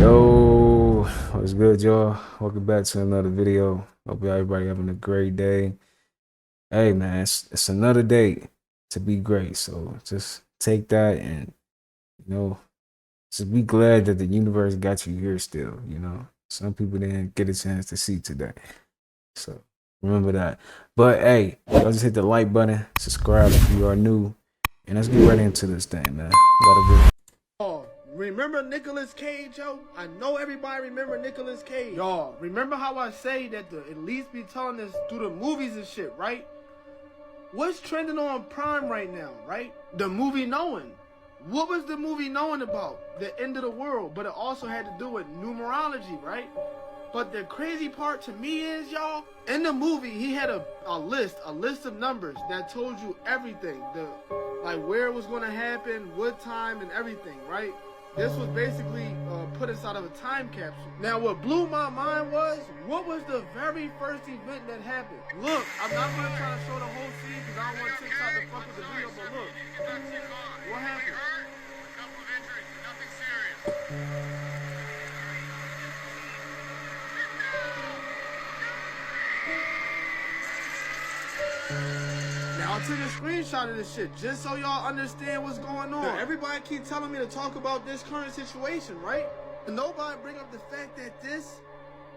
Yo, what's good, y'all? Welcome back to another video. Hope everybody having a great day. Hey, man, it's another day to be great. So just take that and, you know, just be glad that the universe got you here still, you know. Some people didn't get a chance to see today. So remember that. But hey, y'all just hit the like button, subscribe if you are new, and let's get right into this thing, man. Gotta Oh, remember Nicolas Cage, yo? I know everybody remember Nicolas Cage. Y'all, remember how I say that the elites be telling us through the movies and shit, right? What's trending on Prime right now, right? The movie Knowing. What was the movie Knowing about? The end of the world, but it also had to do with numerology, right? But the crazy part to me is, y'all, in the movie, he had a list of numbers that told you everything. Like where it was going to happen, what time, and everything, right? This was basically put inside of a time capsule. Now, what blew my mind was, what was the very first event that happened? Look, I'm not going to try to show the whole scene because I don't want TikTok to fuck with the video, but look. What happened? A couple of injuries, nothing serious. Now, I took a screenshot of this shit just so y'all understand what's going on. Everybody keep telling me to talk about this current situation, right? And nobody bring up the fact that this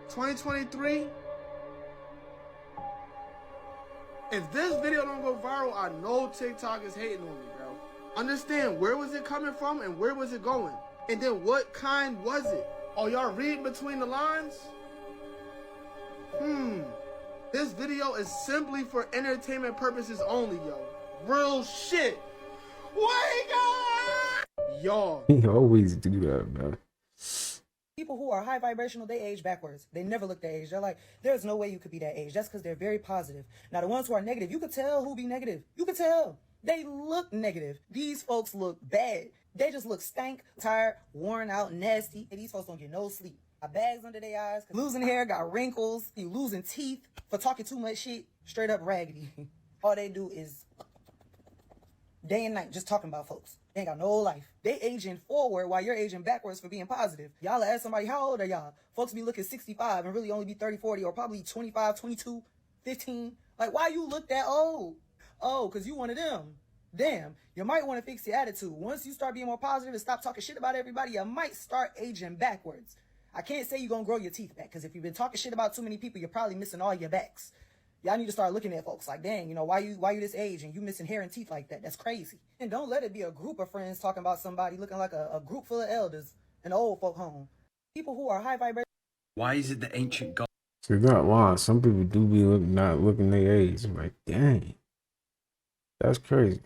2023, if this video don't go viral, I know TikTok is hating on me, bro. Understand, where was it coming from and where was it going? And then what kind was it? Oh, y'all reading between the lines? This video is simply for entertainment purposes only, yo. Real shit. Wake up! Y'all. He always do that, man. People who are high vibrational, they age backwards. They never look their age. They're like, there's no way you could be that age. That's because they're very positive. Now, the ones who are negative, you could tell who be negative. You could tell. They look negative. These folks look bad. They just look stank, tired, worn out, nasty. And these folks don't get no sleep. Got bags under their eyes, losing hair, got wrinkles, you losing teeth for talking too much shit, straight up raggedy. All they do is day and night just talking about folks. They ain't got no life. They aging forward while you're aging backwards for being positive. Y'all ask somebody, how old are y'all? Folks be looking 65 and really only be 30, 40, or probably 25, 22, 15. Like, why you look that old? Oh, because you one of them. Damn, you might want to fix your attitude. Once you start being more positive and stop talking shit about everybody, you might start aging backwards. I can't say you're going to grow your teeth back, because if you've been talking shit about too many people, you're probably missing all your backs. Y'all need to start looking at folks like, dang, you know, why you this age and you missing hair and teeth like that? That's crazy. And don't let it be a group of friends talking about somebody looking like a group full of elders in an old folk home. People who are high vibration. Why is it the ancient gods So you're not lying. Some people do be not looking their age. I'm like, dang, that's crazy.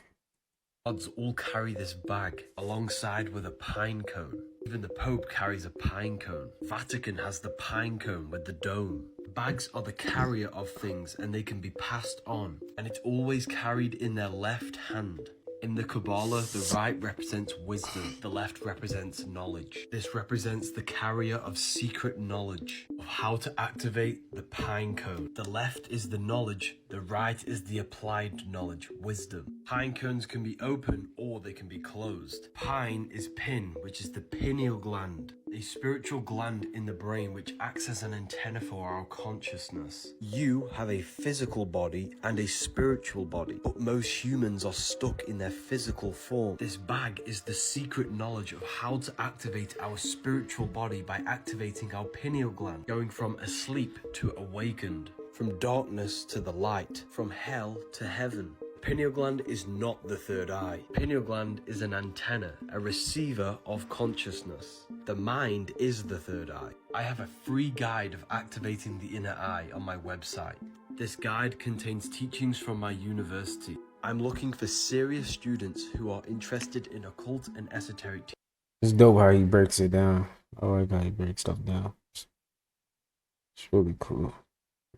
all carry this bag alongside with a pine cone? Even the Pope carries a pine cone. Vatican has the pine cone with the dome. Bags are the carrier of things and they can be passed on, and it's always carried in their left hand. In the Kabbalah, the right represents wisdom, the left represents knowledge. This represents the carrier of secret knowledge, of how to activate the pine cone. The left is the knowledge, the right is the applied knowledge, wisdom. Pine cones can be open or they can be closed. Pine is pin, which is the pineal gland, a spiritual gland in the brain which acts as an antenna for our consciousness. You have a physical body and a spiritual body, but most humans are stuck in their physical form. This bag is the secret knowledge of how to activate our spiritual body by activating our pineal gland, going from asleep to awakened, from darkness to the light, from hell to heaven. Pineal gland is not the third eye. Pineal gland is an antenna, a receiver of consciousness. The mind is the third eye. I have a free guide of activating the inner eye on my website. This guide contains teachings from my university. I'm looking for serious students who are interested in occult and esoteric teachings. It's dope how he breaks it down. I like how he breaks stuff down. It's really cool.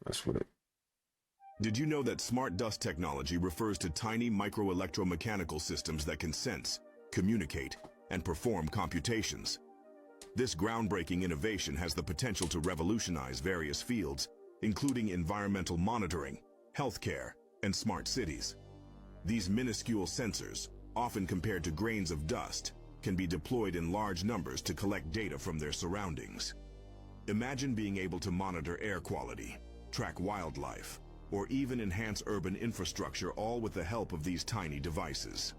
That's what it. Did you know that smart dust technology refers to tiny microelectromechanical systems that can sense, communicate, and perform computations? This groundbreaking innovation has the potential to revolutionize various fields, including environmental monitoring, healthcare, and smart cities. These minuscule sensors, often compared to grains of dust, can be deployed in large numbers to collect data from their surroundings. Imagine being able to monitor air quality, track wildlife, or even enhance urban infrastructure, all with the help of these tiny devices.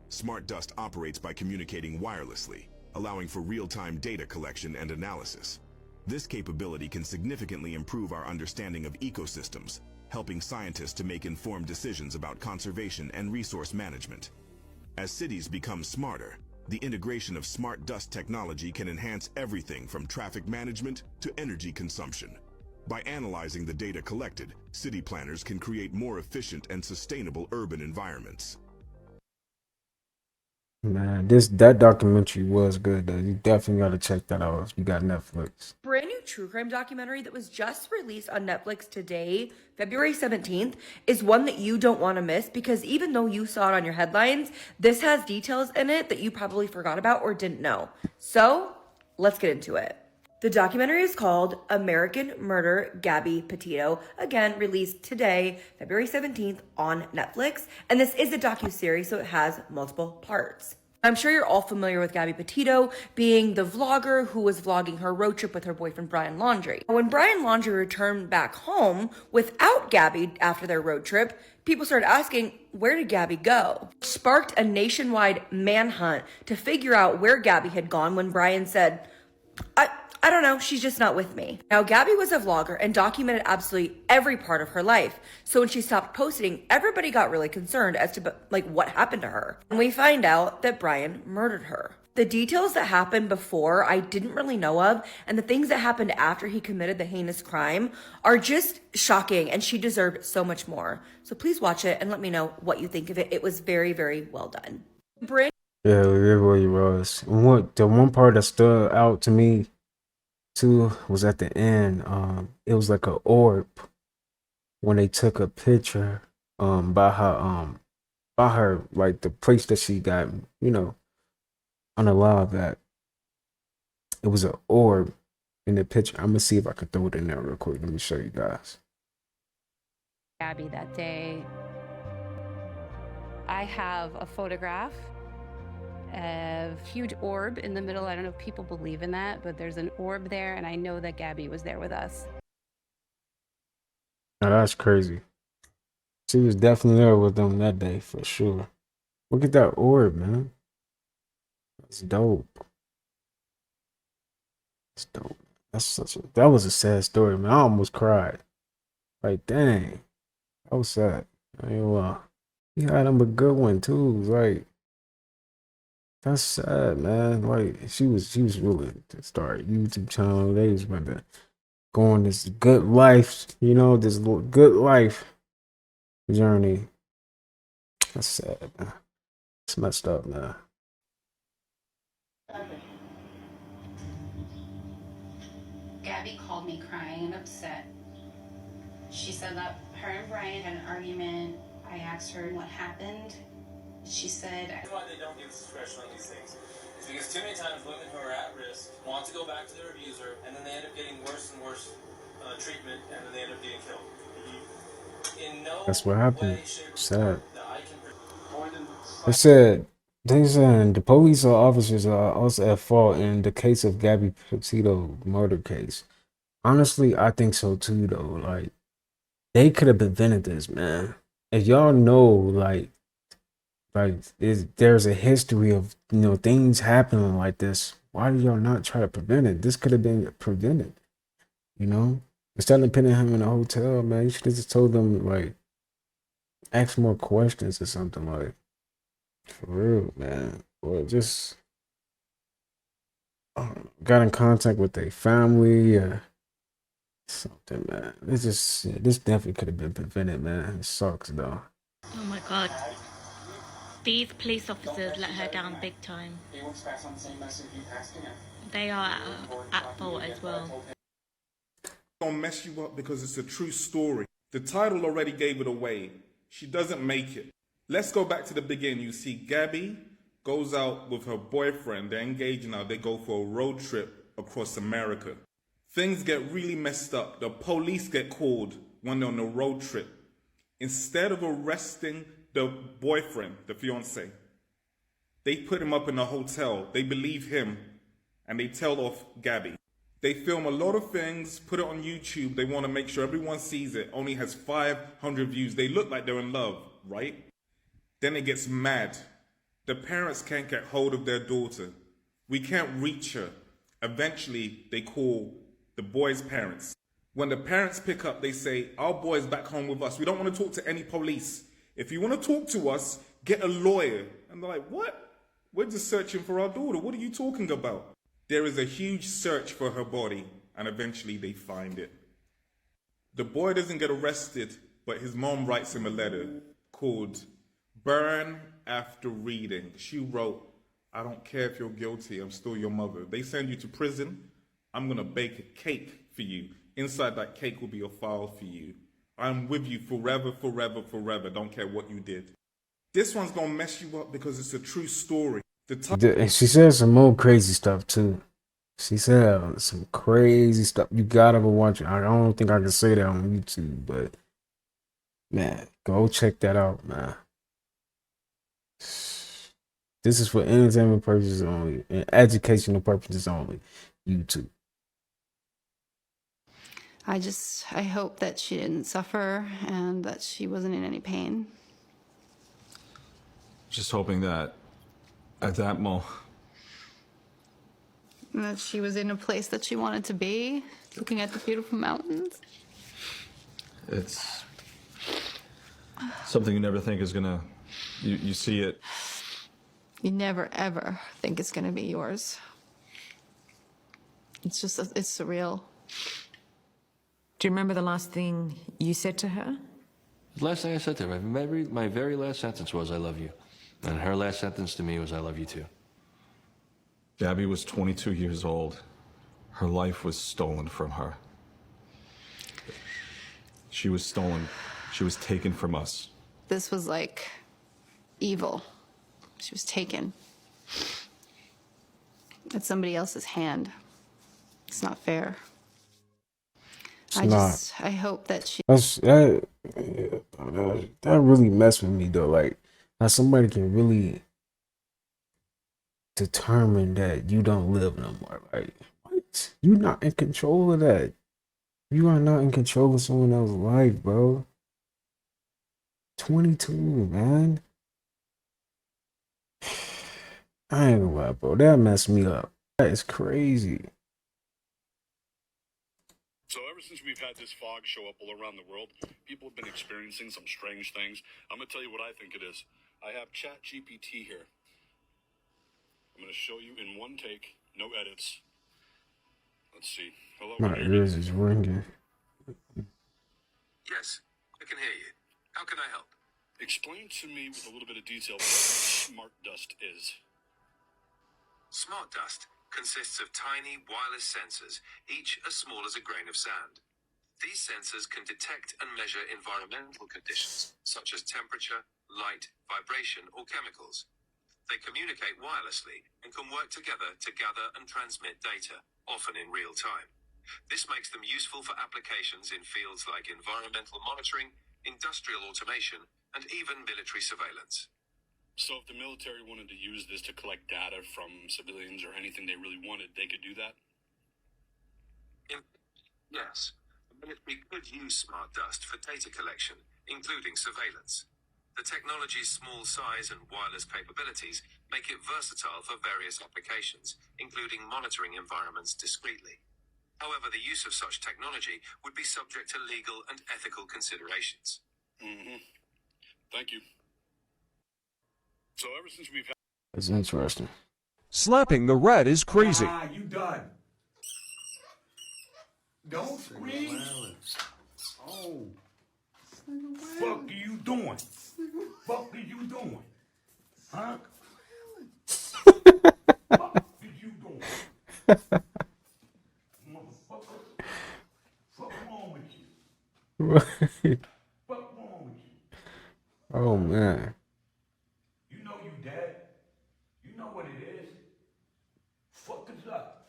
Smart Dust operates by communicating wirelessly, allowing for real-time data collection and analysis. This capability can significantly improve our understanding of ecosystems, helping scientists to make informed decisions about conservation and resource management. As cities become smarter, the integration of smart dust technology can enhance everything from traffic management to energy consumption. By analyzing the data collected, city planners can create more efficient and sustainable urban environments. Man, that documentary was good though. You definitely gotta check that out if you got Netflix. Brand new true crime documentary that was just released on Netflix today, February 17th, is one that you don't want to miss, because even though you saw it on your headlines, this has details in it that you probably forgot about or didn't know. So let's get into it. The documentary is called American Murder, Gabby Petito, again released today, February 17th on Netflix. And this is a docuseries, so it has multiple parts. I'm sure you're all familiar with Gabby Petito being the vlogger who was vlogging her road trip with her boyfriend Brian Laundrie. When Brian Laundrie returned back home without Gabby after their road trip, people started asking, where did Gabby go? Sparked a nationwide manhunt to figure out where Gabby had gone when Brian said, I don't know, she's just not with me. Now, Gabby was a vlogger and documented absolutely every part of her life. So when she stopped posting, everybody got really concerned as to what happened to her. And we find out that Brian murdered her. The details that happened before I didn't really know of, and the things that happened after he committed the heinous crime are just shocking, and she deserved so much more. So please watch it and let me know what you think of it. It was very, very well done. Yeah, it really was. The one part that stood out to me too was at the end. It was like an orb when they took a picture by her like the place that she got unalive at. It was an orb in the picture. I'm gonna see if I can throw it in there real quick. Let me show you guys. Gabby that day. I have a photograph of a huge orb in the middle. I don't know if people believe in that, but there's an orb there, and I know that Gabby was there with us. Now that's crazy. She was definitely there with them that day for sure. Look at that orb, man. That's dope. That's dope. That was a sad story, man. I almost cried. Like, dang. That was sad. I ain't gonna lie. He had him a good one too. Like, that's sad, man. Like, she was really to start a YouTube channel. They was about to go on this good life, this good life journey. That's sad, man. It's messed up, man. Gabby called me crying and upset. She said that her and Brian had an argument. I asked her what happened. She said... That's why they don't give discretion on these things. It's because too many times women who are at risk want to go back to their abuser, and then they end up getting worse and worse treatment, and then they end up getting killed. In no That's what happened. way, shape, or Sad. form that I can... They said the police officers are also at fault in the case of Gabby Petito murder case. Honestly, I think so too, though. Like, they could have prevented this, man. If y'all know, there's a history of things happening like this. Why did y'all not try to prevent it? This could have been prevented. Instead of putting him in a hotel, man, you should have just told them, like, ask more questions or something, like, for real, man. Or just got in contact with their family or something, man. This definitely could have been prevented, man. It sucks, though. Oh my god. These police officers let her down big time. They are at fault as well. Gonna mess you up because it's a true story. The title already gave it away. She doesn't make it. Let's go back to the beginning. You see Gabby goes out with her boyfriend. They're engaged now. They go for a road trip across America. Things get really messed up. The police get called when they're on a road trip. Instead of arresting the boyfriend, the fiance, They put him up in a hotel. They believe him, and they tell off Gabby. They film a lot of things, put it on YouTube. They want to make sure everyone sees it. Only has 500 views. They look like they're in love, right? Then it gets mad. The parents can't get hold of their daughter. We can't reach her. Eventually, they call the boy's parents. When the parents pick up, they say, our boy's back home with us. We don't want to talk to any police. If you want to talk to us, get a lawyer. And they're like, what? We're just searching for our daughter. What are you talking about? There is a huge search for her body, and eventually they find it. The boy doesn't get arrested, but his mom writes him a letter called Burn After Reading. She wrote, I don't care if you're guilty, I'm still your mother. They send you to prison, I'm gonna bake a cake for you. Inside that cake will be a file for you. I'm with you forever, forever, forever. Don't care what you did. This one's gonna mess you up because it's a true story. And she said some more crazy stuff too. She said some crazy stuff. You gotta go watch it. I don't think I can say that on YouTube, but man, go check that out, man. This is for entertainment purposes only and educational purposes only. YouTube. I hope that she didn't suffer and that she wasn't in any pain. Just hoping that at that moment, And that she was in a place that she wanted to be, looking at the beautiful mountains. it's something you never think is gonna, you see it. You never, ever think it's going to be yours. It's just, it's surreal. Do you remember the last thing you said to her? The last thing I said to her, my very last sentence was, I love you. And her last sentence to me was, I love you too. Gabby was 22 years old. Her life was stolen from her. She was stolen. She was taken from us. This was like evil. She was taken. At somebody else's hand. It's not fair. I hope that she... That really messed with me though. Like, how somebody can really determine that you don't live no more. Like, what? You're not in control of that. You are not in control of someone else's life, bro. 22, man. I ain't gonna lie, bro. That messed me up. That is crazy. So ever since we've had this fog show up all around the world, people have been experiencing some strange things. I'm going to tell you what I think it is. I have ChatGPT here. I'm going to show you in one take, no edits. Let's see. Hello. My ears is ringing. Yes, I can hear you. How can I help? Explain to me with a little bit of detail what smart dust is. Smart dust consists of tiny wireless sensors, each as small as a grain of sand. These sensors can detect and measure environmental conditions, such as temperature, light, vibration, or chemicals. They communicate wirelessly and can work together to gather and transmit data, often in real time. This makes them useful for applications in fields like environmental monitoring, industrial automation, and even military surveillance. So if the military wanted to use this to collect data from civilians or anything they really wanted, they could do that? Yes, the military could use smart dust for data collection, including surveillance. The technology's small size and wireless capabilities make it versatile for various applications, including monitoring environments discreetly. However, the use of such technology would be subject to legal and ethical considerations. Thank you. So ever since we've had... That's interesting. Slapping the rat is crazy. Ah, you done. Don't scream. Oh. Fuck are you doing? Fuck are you doing? Huh? Fuck are you doing? Motherfucker. Fuck wrong with you? Fuck wrong with you? Oh man. You know you dead. You know what it is. Fuck us up.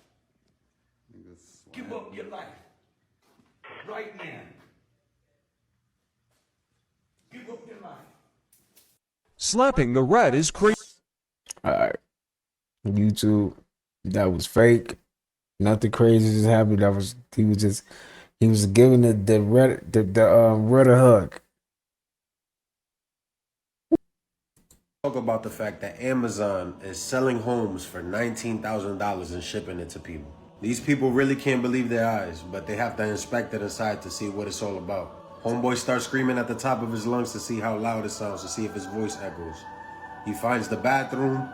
Give up your life. Right now. Give up your life. Slapping the rat is crazy. Alright. YouTube that was fake. Nothing crazy just happened. He was giving the Red a hug. Talk about the fact that Amazon is selling homes for $19,000 and shipping it to people. These people really can't believe their eyes, but they have to inspect it inside to see what it's all about. Homeboy starts screaming at the top of his lungs to see how loud it sounds, to see if his voice echoes. He finds the bathroom.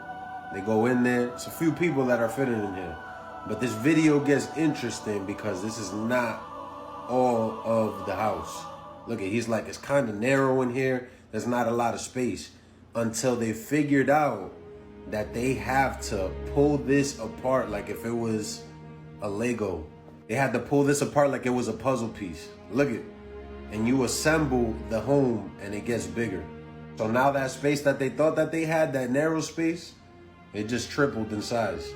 They go in there. It's a few people that are fitting in here. But this video gets interesting because this is not all of the house. Look, he's like, it's kind of narrow in here. There's not a lot of space. Until they figured out that they have to pull this apart like if it was a Lego. They had to pull this apart like it was a puzzle piece. Look it. And you assemble the home and it gets bigger. So now that space that they thought that they had, that narrow space, it just tripled in size.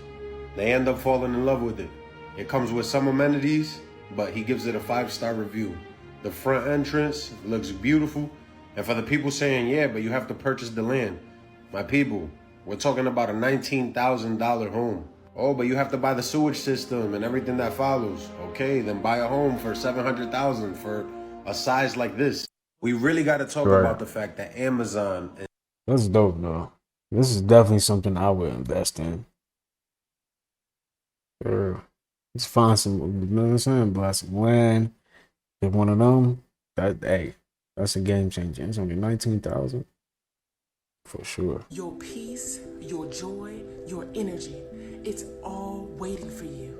They end up falling in love with it. It comes with some amenities, but he gives it a 5-star review. The front entrance looks beautiful. And for the people saying, yeah, but you have to purchase the land. My people, we're talking about a $19,000 home. Oh, but you have to buy the sewage system and everything that follows. Okay, then buy a home for $700,000 for a size like this. We really got to talk about the fact that Amazon... That's dope, though. This is definitely something I would invest in. Sure. Let's find some, you know what I'm saying? Buy some land. Get one of them. That's a game changer. It's only 19,000 for sure. Your peace, your joy, your energy, it's all waiting for you.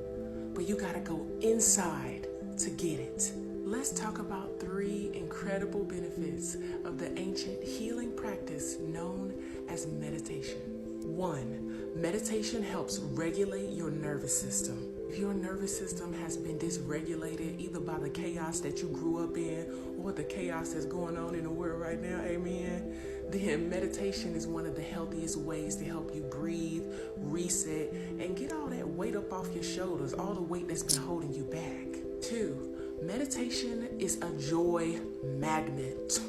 But you gotta go inside to get it. Let's talk about 3 incredible benefits of the ancient healing practice known as meditation. 1, meditation helps regulate your nervous system. If your nervous system has been dysregulated either by the chaos that you grew up in or the chaos that's going on in the world right now, amen, then meditation is one of the healthiest ways to help you breathe, reset, and get all that weight up off your shoulders, all the weight that's been holding you back. 2, meditation is a joy magnet.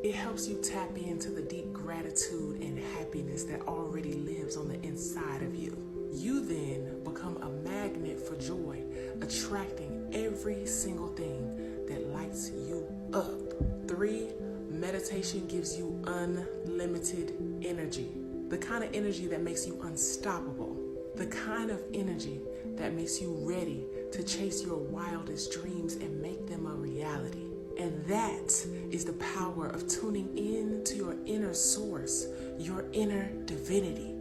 It helps you tap into the deep gratitude and happiness that already lives on the inside of you. You then become a magnet for joy, attracting every single thing that lights you up. 3, meditation gives you unlimited energy. The kind of energy that makes you unstoppable. The kind of energy that makes you ready to chase your wildest dreams and make them a reality. And that is the power of tuning in to your inner source, your inner divinity.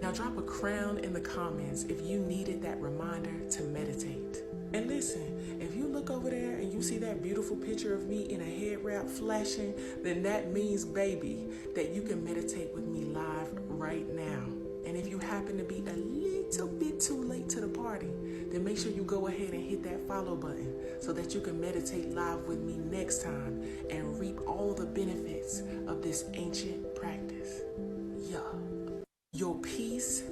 Now drop a crown in the comments if you needed that reminder to meditate. And listen, if you look over there and you see that beautiful picture of me in a head wrap flashing, then that means, baby, that you can meditate with me live right now. And if you happen to be a little bit too late to the party, then make sure you go ahead and hit that follow button so that you can meditate live with me next time and reap all the benefits of this ancient practice. Yeah. Your peace.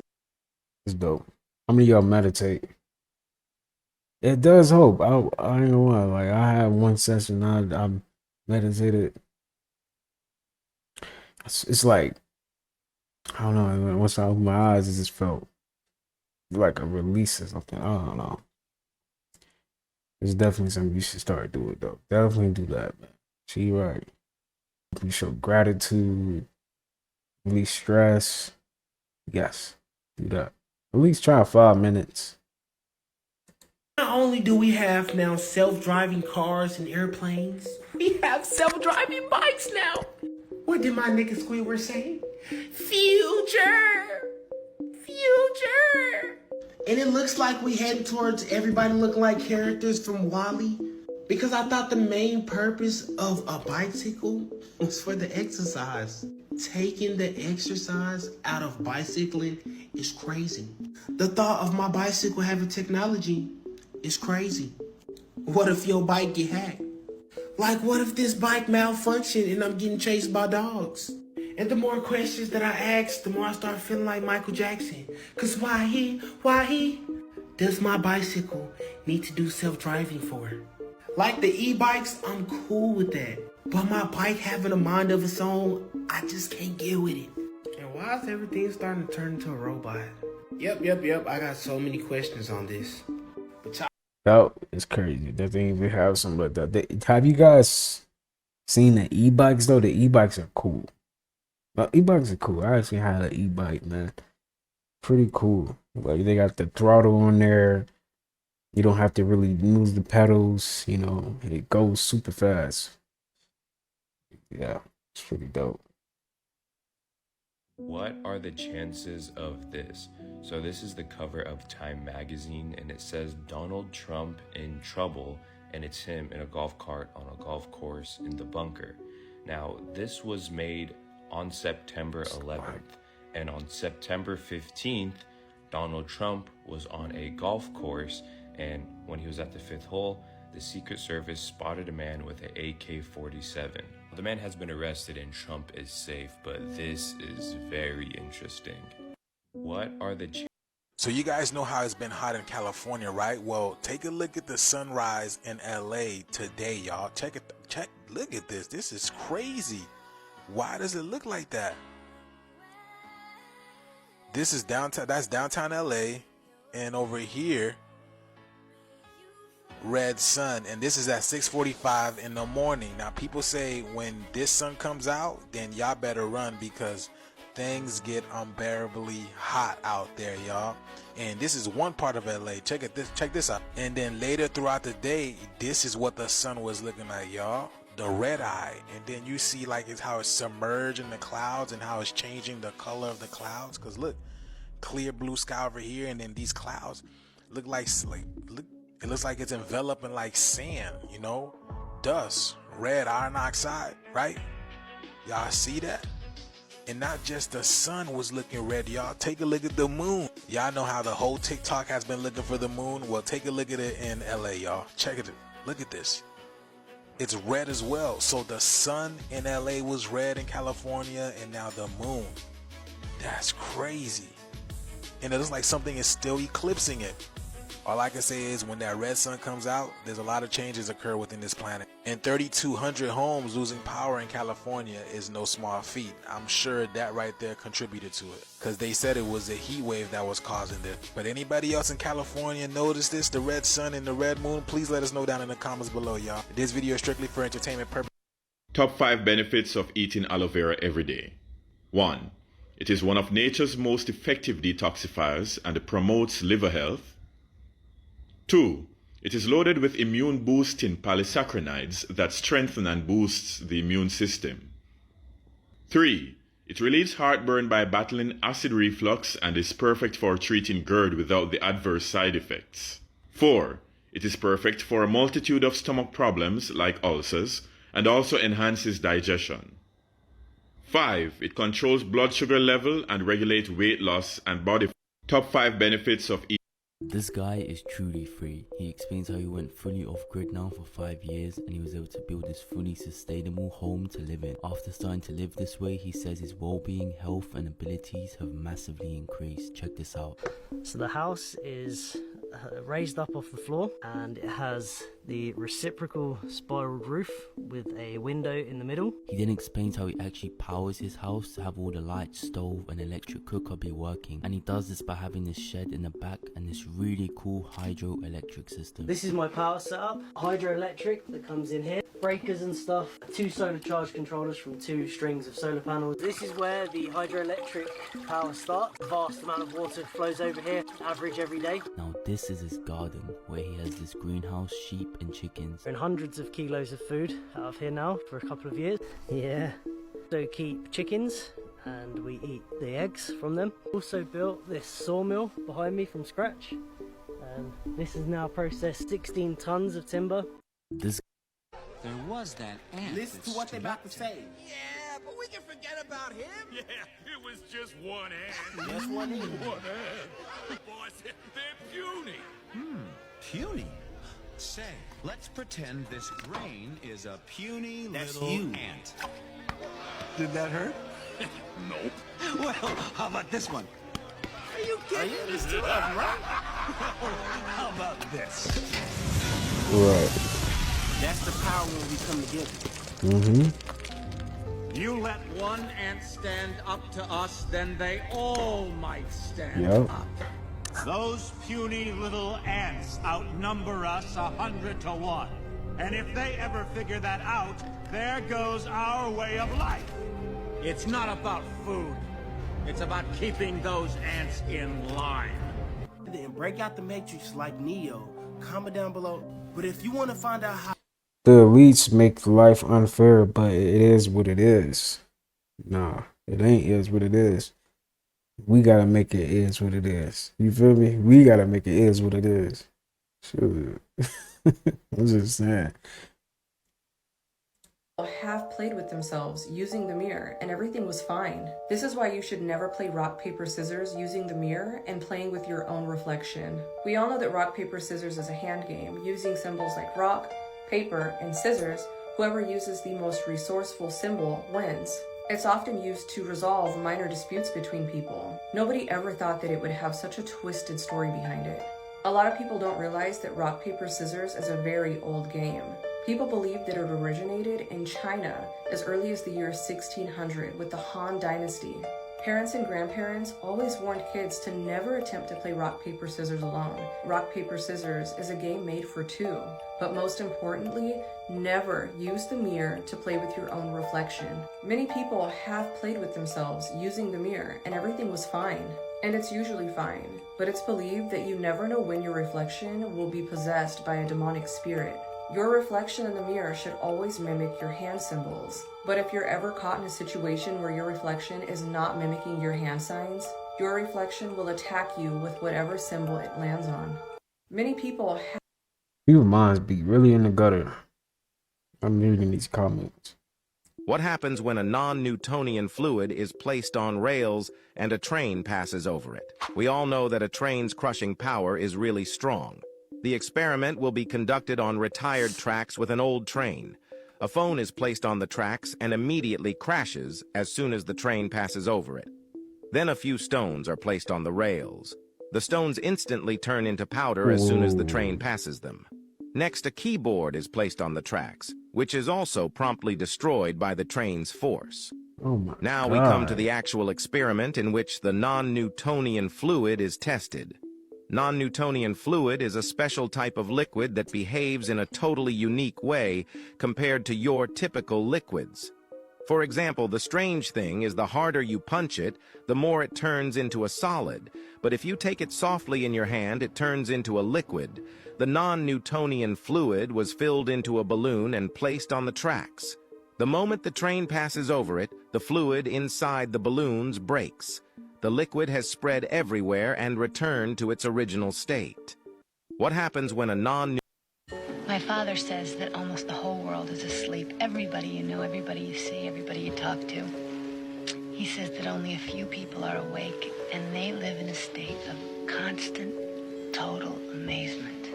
It's dope. How many of y'all meditate? It does help. I ain't gonna lie. Like, I had one session, I meditated. It's like, I don't know. Once I opened my eyes, it just felt like a release or something. I don't know. It's definitely something you should start doing, though. Definitely do that, man. She right. You show gratitude, release stress. Yes, do that. At least try 5 minutes. Not only do we have now self-driving cars and airplanes, we have self-driving bikes now. What did my nigga Squidward say? Future! Future! And it looks like we heading towards everybody looking like characters from WALL-E. Because I thought the main purpose of a bicycle was for the exercise. Taking the exercise out of bicycling is crazy. The thought of my bicycle having technology is crazy. What if your bike get hacked? Like, what if this bike malfunctioned and I'm getting chased by dogs? And the more questions that I ask, the more I start feeling like Michael Jackson. Cause why he does my bicycle need to do self-driving for? Like the e-bikes, I'm cool with that. But my bike having a mind of its own, I just can't get with it. And why is everything starting to turn into a robot? Yep. I got so many questions on this. But That is crazy. That they even have something like that. Have you guys seen the e-bikes though? The e-bikes are cool. E-bikes are cool. I actually had an e-bike, man. Pretty cool. Like they got the throttle on there. You don't have to really move the pedals. You know, it goes super fast. Yeah, it's pretty dope. What are the chances of this? So this is the cover of Time magazine, and it says Donald Trump in trouble, and it's him in a golf cart on a golf course in the bunker. Now, this was made on September 11th, and on September 15th, Donald Trump was on a golf course, and when he was at the 5th hole, the Secret Service spotted a man with an AK-47. The man has been arrested and Trump is safe, but this is very interesting. What are the So you guys know how it's been hot in California, right? Well, take a look at the sunrise in LA today, y'all. Look at this. This is crazy. Why does it look like that? This is downtown, that's downtown LA, and over here, red sun, and this is at 6:45 in the morning. Now people say when this sun comes out, then y'all better run because things get unbearably hot out there, y'all. And this is one part of LA. Check this out. And then later throughout the day, this is what the sun was looking like, y'all. The red eye. And then you see like it's how it's submerged in the clouds and how it's changing the color of the clouds. Cause look, clear blue sky over here, and then these clouds look like it looks like it's enveloped in like sand, you know, dust, red iron oxide, right? Y'all see that? And not just the sun was looking red, y'all. Take a look at the moon. Y'all know how the whole TikTok has been looking for the moon. Well, take a look at it in LA, y'all. Check it. Look at this. It's red as well. So the sun in LA was red in California, and now the moon. That's crazy. And it looks like something is still eclipsing it. All I can say is when that red sun comes out, there's a lot of changes occur within this planet. And 3,200 homes losing power in California is no small feat. I'm sure that right there contributed to it, because they said it was a heat wave that was causing this. But anybody else in California notice this, the red sun and the red moon? Please let us know down in the comments below, y'all. This video is strictly for entertainment purposes. Top 5 benefits of eating aloe vera every day. 1. It is one of nature's most effective detoxifiers and it promotes liver health. 2. It is loaded with immune-boosting polysaccharides that strengthen and boosts the immune system. 3. It relieves heartburn by battling acid reflux and is perfect for treating GERD without the adverse side effects. 4. It is perfect for a multitude of stomach problems like ulcers and also enhances digestion. 5. It controls blood sugar level and regulates weight loss and body fat. Top 5 benefits of eating. This guy is truly free. He explains how he went fully off-grid now for 5 years and he was able to build this fully sustainable home to live in. After starting to live this way, he says his well-being, health and abilities have massively increased. Check this out. So the house is raised up off the floor and it has the reciprocal spiraled roof with a window in the middle. He then explains how he actually powers his house to have all the lights, stove and electric cooker be working, and he does this by having this shed in the back and this really cool hydroelectric system. This is my power setup, hydroelectric that comes in here, breakers and stuff, 2 solar charge controllers from 2 strings of solar panels. This is where the hydroelectric power starts. A vast amount of water flows over here, average every day. Now this is his garden where he has this greenhouse, sheep and chickens. And hundreds of kilos of food out of here now for a couple of years. Yeah. So keep chickens and we eat the eggs from them. Also built this sawmill behind me from scratch. And this has now processed 16 tons of timber. This There was that ant. Listen to what they about to say. Yeah, but we can forget about him. Yeah, it was just one ant. Just one ant. One ant. Boss, they're puny. Puny. Say, let's pretend this grain is a puny That's little you. ant. Did that hurt? Nope. Well, how about this one? Are you kidding? This too tough, right? How about this? Right. That's the power when we come together. You let one ant stand up to us, then they all might stand Yep. up. Those puny little ants outnumber us 100 to 1. And if they ever figure that out, there goes our way of life. It's not about food. It's about keeping those ants in line. Then break out the Matrix like Neo. Comment down below. But if you want to find out how The elites make life unfair, but it is what it is. Nah, it ain't is what it is. We gotta make it is what it is. You feel me? We gotta make it is what it is. Shoot. I'm just saying. Have played with themselves using the mirror and everything was fine. This is why you should never play rock, paper, scissors using the mirror and playing with your own reflection. We all know that rock, paper, scissors is a hand game using symbols like rock, paper, and scissors. Whoever uses the most resourceful symbol wins. It's often used to resolve minor disputes between people. Nobody ever thought that it would have such a twisted story behind it. A lot of people don't realize that rock, paper, scissors is a very old game. People believe that it originated in China as early as the year 1600 with the Han Dynasty. Parents and grandparents always warned kids to never attempt to play rock, paper, scissors alone. Rock, paper, scissors is a game made for two. But most importantly, never use the mirror to play with your own reflection. Many people have played with themselves using the mirror and everything was fine. And it's usually fine. But it's believed that you never know when your reflection will be possessed by a demonic spirit. Your reflection in the mirror should always mimic your hand symbols. But if you're ever caught in a situation where your reflection is not mimicking your hand signs, your reflection will attack you with whatever symbol it lands on. Many people have Your minds be really in the gutter. I'm reading these comments. What happens when a non-Newtonian fluid is placed on rails and a train passes over it? We all know that a train's crushing power is really strong. The experiment will be conducted on retired tracks with an old train. A phone is placed on the tracks and immediately crashes as soon as the train passes over it. Then a few stones are placed on the rails. The stones instantly turn into powder as soon as the train passes them. Next, a keyboard is placed on the tracks, which is also promptly destroyed by the train's force. Oh my Now God. we come to the actual experiment in which the non-Newtonian fluid is tested. Non-Newtonian fluid is a special type of liquid that behaves in a totally unique way compared to your typical liquids. For example, the strange thing is the harder you punch it, the more it turns into a solid. But if you take it softly in your hand, it turns into a liquid. The non-Newtonian fluid was filled into a balloon and placed on the tracks. The moment the train passes over it, the fluid inside the balloons breaks. The liquid has spread everywhere and returned to its original state. What happens when a My father says that almost the whole world is asleep. Everybody you know, everybody you see, everybody you talk to. He says that only a few people are awake, and they live in a state of constant, total amazement.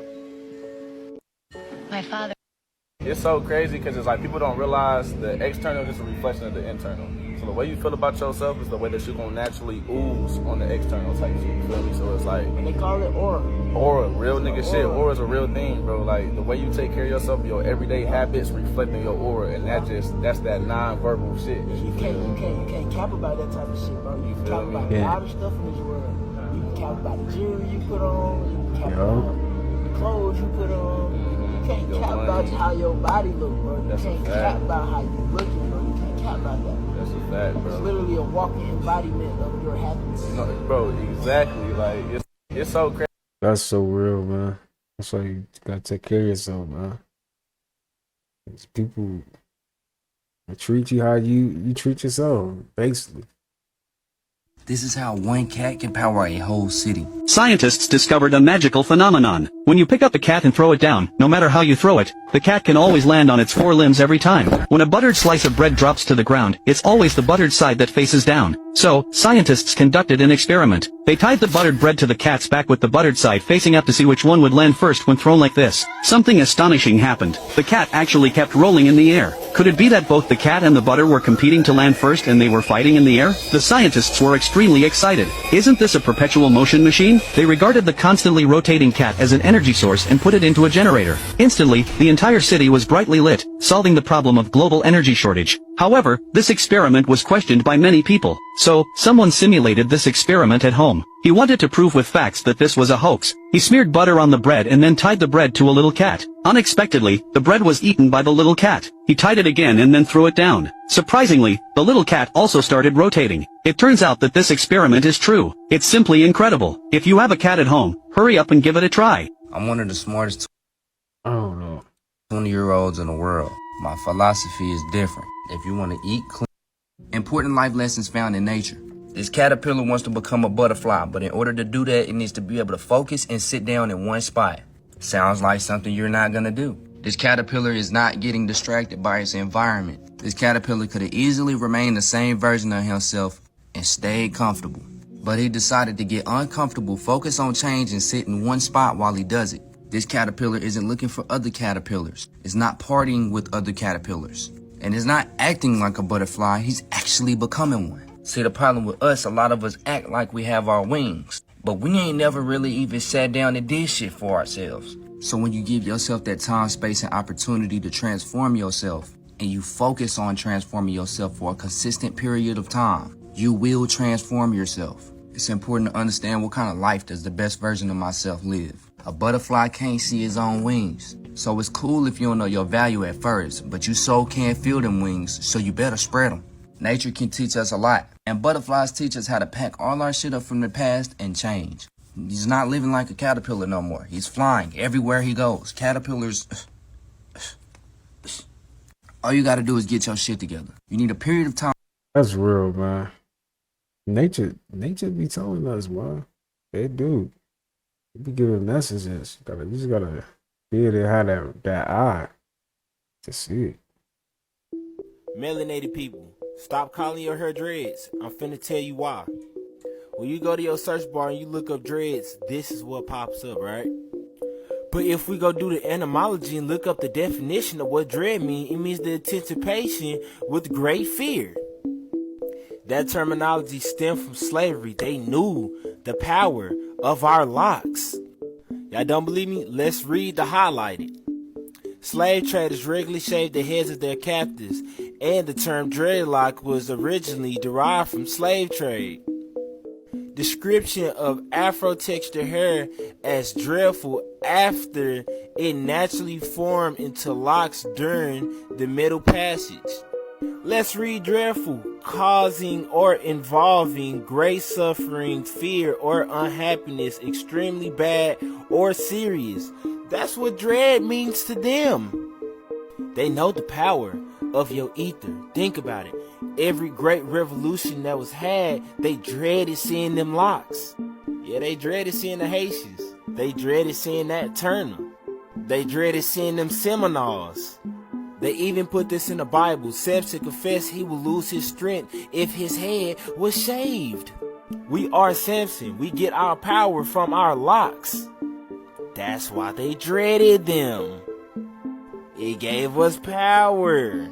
My father... It's so crazy because it's like people don't realize the external is just a reflection of the internal. So the way you feel about yourself is the way that you're going to naturally ooze on the external type shit, you feel me? So it's like... And they call it aura. Aura, real nigga shit. Aura's a real thing, bro. Like, the way you take care of yourself, your everyday habits reflecting your aura, and that's that non-verbal shit. You can't cap about that type of shit, bro. You can cap about a lot of stuff in this world. You can cap about the jewelry you put on, you can cap about the clothes you put on. You can't cap about how your body look, bro. You can't cap about how you looking, bro. You can't cap about that. That's a fact, bro. It's literally a walking embodiment of your happiness. No, bro, exactly. Like, it's so crazy. That's so real, man. That's why you gotta take care of yourself, man. These people treat you how you treat yourself, basically. This is how one cat can power a whole city. Scientists discovered a magical phenomenon. When you pick up a cat and throw it down, no matter how you throw it, the cat can always land on its four limbs every time. When a buttered slice of bread drops to the ground, it's always the buttered side that faces down. So, scientists conducted an experiment. They tied the buttered bread to the cat's back with the buttered side facing up to see which one would land first when thrown like this. Something astonishing happened. The cat actually kept rolling in the air. Could it be that both the cat and the butter were competing to land first and they were fighting in the air? The scientists were extremely excited. Isn't this a perpetual motion machine? They regarded the constantly rotating cat as an energy energy source and put it into a generator. Instantly, the entire city was brightly lit, solving the problem of global energy shortage. However, this experiment was questioned by many people. So, someone simulated this experiment at home. He wanted to prove with facts that this was a hoax. He smeared butter on the bread and then tied the bread to a little cat. Unexpectedly, the bread was eaten by the little cat. He tied it again and then threw it down. Surprisingly, the little cat also started rotating. It turns out that this experiment is true. It's simply incredible. If you have a cat at home, hurry up and give it a try. I'm one of the smartest Oh no. 20-year-olds in the world. My philosophy is different. If you want to eat clean, important life lessons found in nature. This caterpillar wants to become a butterfly, but in order to do that, it needs to be able to focus and sit down in one spot. Sounds like something you're not gonna do. This caterpillar is not getting distracted by its environment. This caterpillar could have easily remained the same version of himself and stayed comfortable. But he decided to get uncomfortable, focus on change, and sit in one spot while he does it. This caterpillar isn't looking for other caterpillars. It's not partying with other caterpillars. And it's not acting like a butterfly, he's actually becoming one. See, the problem with us, a lot of us act like we have our wings, but we ain't never really even sat down and did shit for ourselves. So when you give yourself that time, space, and opportunity to transform yourself, and you focus on transforming yourself for a consistent period of time, you will transform yourself. It's important to understand what kind of life does the best version of myself live. A butterfly can't see his own wings. So it's cool if you don't know your value at first, but you so can't feel them wings, so you better spread them. Nature can teach us a lot, and butterflies teach us how to pack all our shit up from the past and change. He's not living like a caterpillar no more. He's flying everywhere he goes. Caterpillars, all you gotta do is get your shit together. You need a period of time. That's real, man. Nature be telling us, man. They do. They be giving messages. You just gotta be able to have that eye to see it. Melanated people, stop calling your hair dreads. I'm finna tell you why. When you go to your search bar and you look up dreads, this is what pops up, right? But if we go do the etymology and look up the definition of what dread means, it means the anticipation with great fear. That terminology stemmed from slavery. They knew the power of our locks. Y'all don't believe me? Let's read the highlighted. Slave traders regularly shaved the heads of their captives, and the term dreadlock was originally derived from slave trade. Description of Afro-texture hair as dreadful after it naturally formed into locks during the Middle Passage. Let's read dreadful, causing or involving great suffering, fear, or unhappiness, extremely bad or serious. That's what dread means to them. They know the power of your ether. Think about it. Every great revolution that was had, they dreaded seeing them locks. Yeah, they dreaded seeing the Haitians. They dreaded seeing that Turner. They dreaded seeing them Seminoles. They even put this in the Bible. Samson confessed he would lose his strength if his head was shaved. We are Samson. We get our power from our locks. That's why they dreaded them. It gave us power.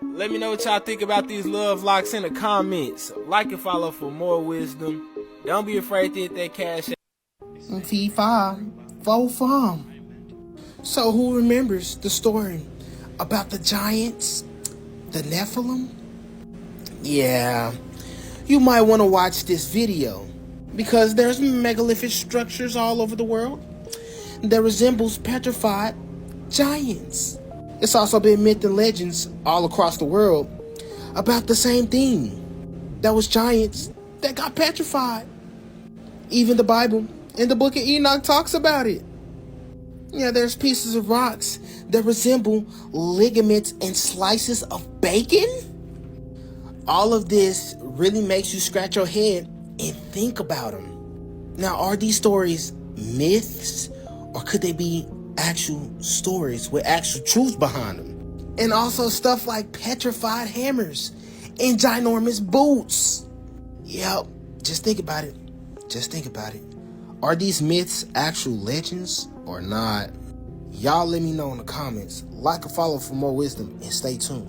Let me know what y'all think about these love locks in the comments. Like and follow for more wisdom. Don't be afraid to hit that cash. Fee fi, fo fum. So who remembers the story about the giants, the Nephilim? Yeah, you might want to watch this video because there's megalithic structures all over the world that resembles petrified giants. It's also been myth and legends all across the world about the same thing. That was giants that got petrified. Even the Bible in the book of Enoch talks about it. Yeah, there's pieces of rocks that resemble ligaments and slices of bacon. All of this really makes you scratch your head and think about them. Now, are these stories myths, or could they be actual stories with actual truth behind them? And also stuff like petrified hammers and ginormous boots. Yep, just think about it. Just think about it. Are these myths actual legends or not? Y'all let me know in the comments. Like and follow for more wisdom and stay tuned.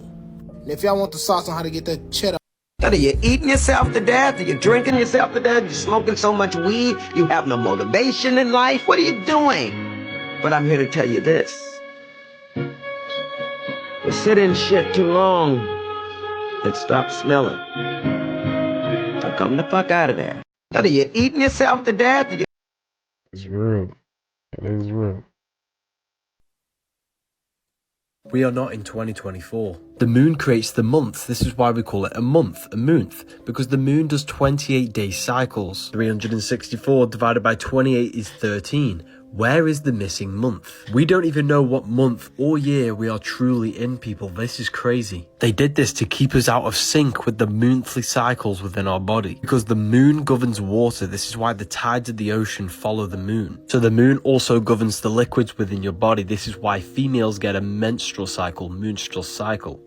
And if y'all want the sauce on how to get that cheddar. Are you eating yourself to death? Are you drinking yourself to death? You smoking so much weed? You have no motivation in life? What are you doing? But I'm here to tell you this. You sit in shit too long, it stops smelling. Now come the fuck out of there. What are you eating yourself to death? It's real. It is real. We are not in 2024. The moon creates the month. This is why we call it a month, because the moon does 28-day cycles. 364 divided by 28 is 13. Where is the missing month? We don't even know what month or year we are truly in, people. This is crazy. They did this to keep us out of sync with the monthly cycles within our body. Because the moon governs water, this is why the tides of the ocean follow the moon. So the moon also governs the liquids within your body. This is why females get a menstrual cycle.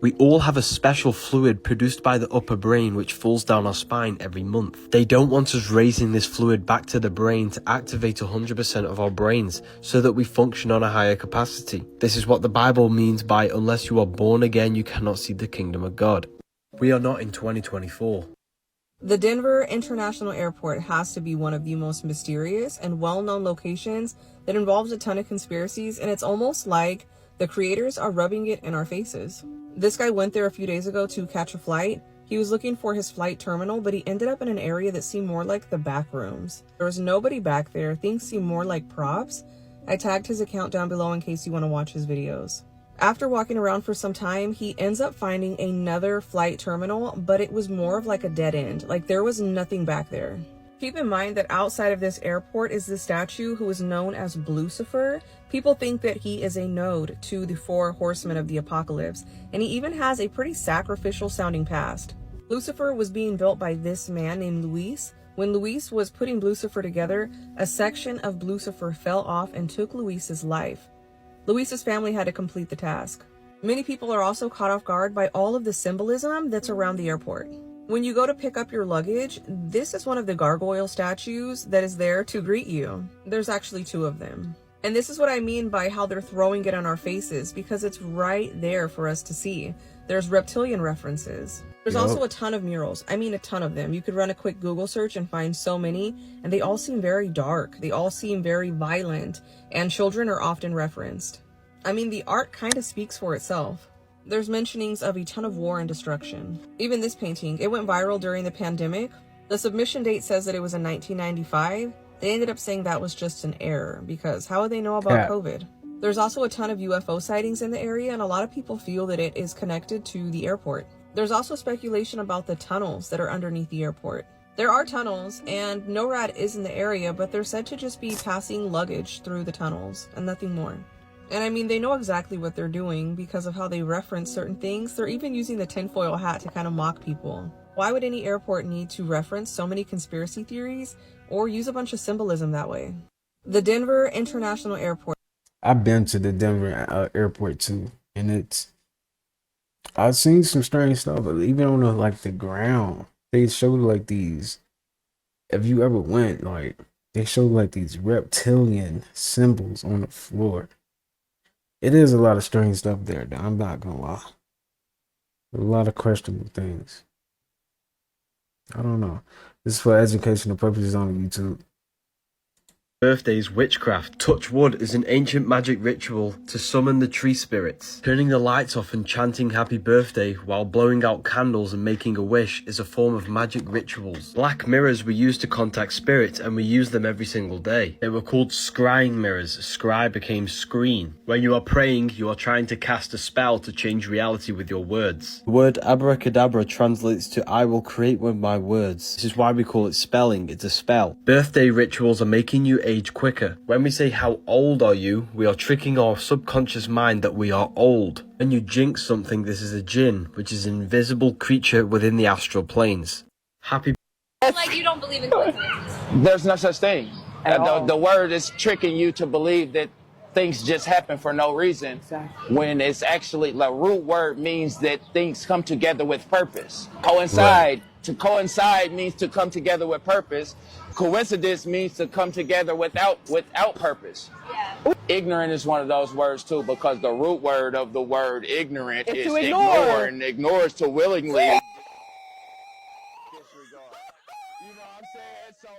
We all have a special fluid produced by the upper brain which falls down our spine every month. They don't want us raising this fluid back to the brain to activate 100% of our brains so that we function on a higher capacity. This is what the Bible means by unless you are born again, you cannot see the kingdom of God. We are not in 2024. The Denver International Airport has to be one of the most mysterious and well-known locations that involves a ton of conspiracies, and it's almost like the creators are rubbing it in our faces. This guy went there a few days ago to catch a flight. He was looking for his flight terminal, but he ended up in an area that seemed more like the back rooms. There was nobody back there. Things seemed more like props. I tagged his account down below in case you want to watch his videos. After walking around for some time, he ends up finding another flight terminal, but it was more of like a dead end. Like there was nothing back there. Keep in mind that outside of this airport is the statue who is known as Lucifer. People think that he is a node to the 4 horsemen of the apocalypse, and he even has a pretty sacrificial sounding past. Lucifer was being built by this man named Luis. When Luis was putting Lucifer together, a section of Lucifer fell off and took Luis's life. Luis's family had to complete the task. Many people are also caught off guard by all of the symbolism that's around the airport. When you go to pick up your luggage, this is one of the gargoyle statues that is there to greet you. There's actually 2 of them. And this is what I mean by how they're throwing it on our faces, because it's right there for us to see. There's reptilian references. There's also a ton of murals. I mean, a ton of them. You could run a quick Google search and find so many, and they all seem very dark. They all seem very violent, and children are often referenced. I mean, the art kind of speaks for itself. There's mentionings of a ton of war and destruction. Even this painting, it went viral during the pandemic. The submission date says that it was in 1995. They ended up saying that was just an error, because how would they know about COVID? There's also a ton of UFO sightings in the area, and a lot of people feel that it is connected to the airport. There's also speculation about the tunnels that are underneath the airport. There are tunnels, and NORAD is in the area, but they're said to just be passing luggage through the tunnels and nothing more. And I mean, they know exactly what they're doing because of how they reference certain things. They're even using the tinfoil hat to kind of mock people. Why would any airport need to reference so many conspiracy theories or use a bunch of symbolism that way? The Denver International Airport. I've been to the Denver airport too, and I've seen some strange stuff, but even on the ground, they show like these. If you ever went, like they show like these reptilian symbols on the floor. It is a lot of strange stuff there, though. I'm not gonna lie. A lot of questionable things. I don't know. This is for educational purposes on YouTube. Birthday is witchcraft. Touch wood is an ancient magic ritual to summon the tree spirits. Turning the lights off and chanting happy birthday while blowing out candles and making a wish is a form of magic rituals. Black mirrors were used to contact spirits, and we use them every single day. They were called scrying mirrors. Scry became screen. When you are praying, you are trying to cast a spell to change reality with your words. The word abracadabra translates to I will create with my words. This is why we call it spelling. It's a spell. Birthday rituals are making you age quicker. When we say how old are you, we are tricking our subconscious mind that we are old. When you jinx something, this is a jinn, which is an invisible creature within the astral planes. Happy. Like you don't believe in coincidences. There's no such thing. The word is tricking you to believe that things just happen for no reason, when it's actually the root word means that things come together with purpose. Coincide. Right. To coincide means to come together with purpose. Coincidence means to come together without purpose. Yeah. Ignorant is one of those words too, because the root word of the word ignorant is to ignore, and ignore is to willingly disregard. You know what I'm saying? So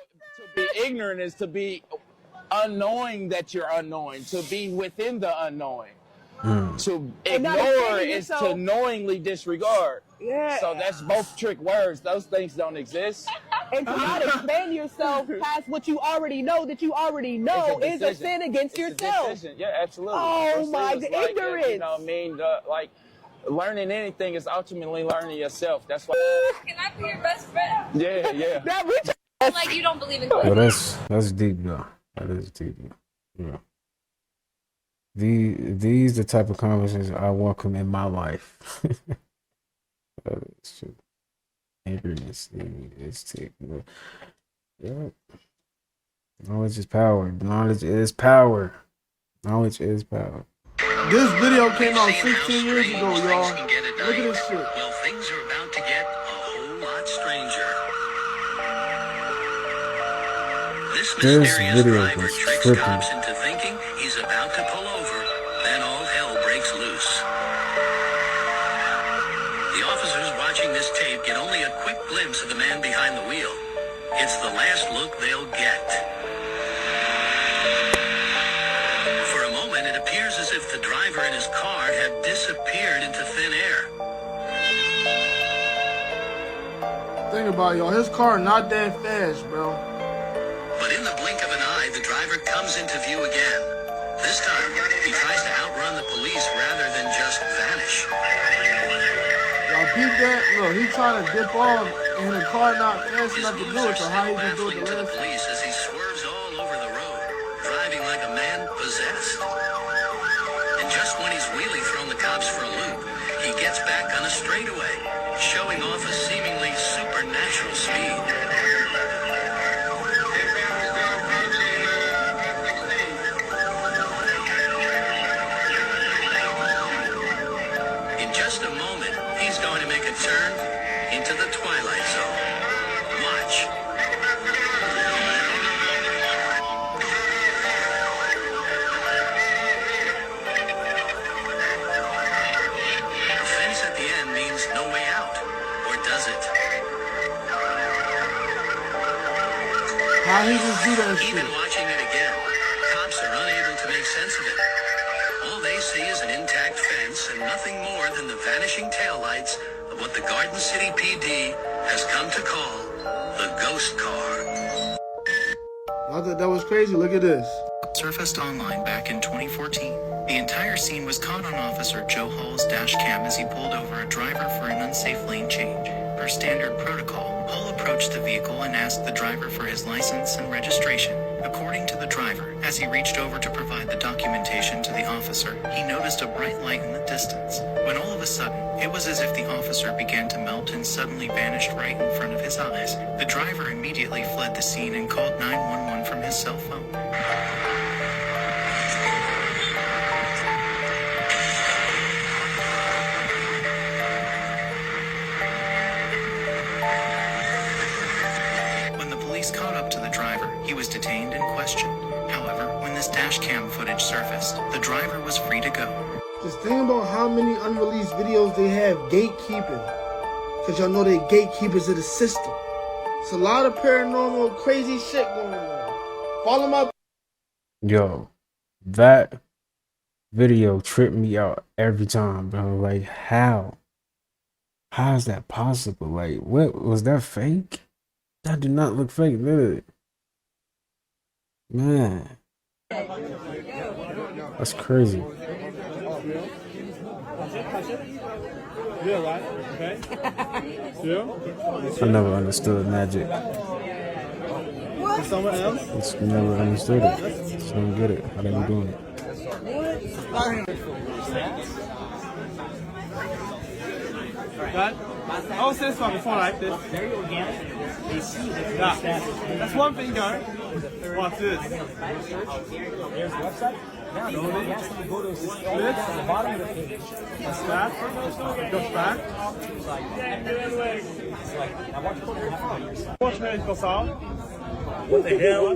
to be ignorant is to be unknowing that you're unknowing, to be within the unknowing. To And not ignore extending is to yourself. knowingly disregard. Yeah. So that's both trick words. Those things don't exist. And to not expand yourself past what you already know that you already know is a sin against yourself. Yeah, absolutely. Oh my God, God, ignorance. You know what I mean? Like, learning anything is ultimately learning yourself. That's why. Can I be your best friend? Yeah, yeah. Like you don't believe in Yo, coincidence. that's deep though. That is deep. Yeah. These the type of conversations I welcome in my life. That is true. Ignorance is taken. Yeah. Knowledge is power. Knowledge is power. Knowledge is power. This video came out 16 years ago, y'all. Look at this shit. Well, things are about to get a whole lot stranger. This mysterious driver tricks cops into thinking he's about to pull over, then all hell breaks loose. The officers watching this tape get only a quick glimpse of the man behind the wheel. It's the last look they'll get. For a moment, it appears as if the driver and his car have disappeared into thin air. Think about it, y'all. His car not that fast, bro. But in the blink of an eye, the driver comes into view again. This time, he tries to outrun the police rather than just vanish. Y'all peep that? Look, he trying to dip off, and the car not fast enough to do it, so how he just do it the last time? Police as he swerves all over the road, driving like a man possessed. And just when he's really thrown the cops for a loop, he gets back on a straightaway, showing off a seemingly supernatural speed. In just a moment, he's going to make a turn into the twilight zone. Watch. The fence at the end means no way out, or does it? How he just do that shit? Even watching it again, cops are unable to make sense of it. All they see is an intact fence and nothing more than the vanishing taillights of what the Garden City PD has come to call the ghost car. I thought that was crazy. Look at this. Surfaced online back in 2014. The entire scene was caught on Officer Joe Hall's dash cam as he pulled over a driver for an unsafe lane change. Per standard protocol, Hall approached the vehicle and asked the driver for his license and registration. According to the driver, as he reached over to provide the documentation to the officer, he noticed a bright light in the distance. When all of a sudden, it was as if the officer began to melt and suddenly vanished right in front of his eyes. The driver immediately fled the scene and called 911 from his cell phone. When the police caught up to the driver, he was detained and questioned. However, when this dash cam footage surfaced, the driver was free to go. Just think about how many unreleased videos they have gatekeeping. Because y'all know they gatekeepers of the system. It's a lot of paranormal, crazy shit going on. Follow my... Yo, that video tripped me out every time, bro. Like, how? How is that possible? Like, what was that fake? That did not look fake, did it? Man, that's crazy. I never understood magic. Someone else? Just never understood it. Just don't get it. How they be doing it? God, I will say something before like this. Very organic. Yeah. That's one thing, guys. Watch this. There's the website. Now you can actually go to the bottom of the page. That's that. Just that. It's like, now watch what you have to do yourself. Watch me go out. What the hell?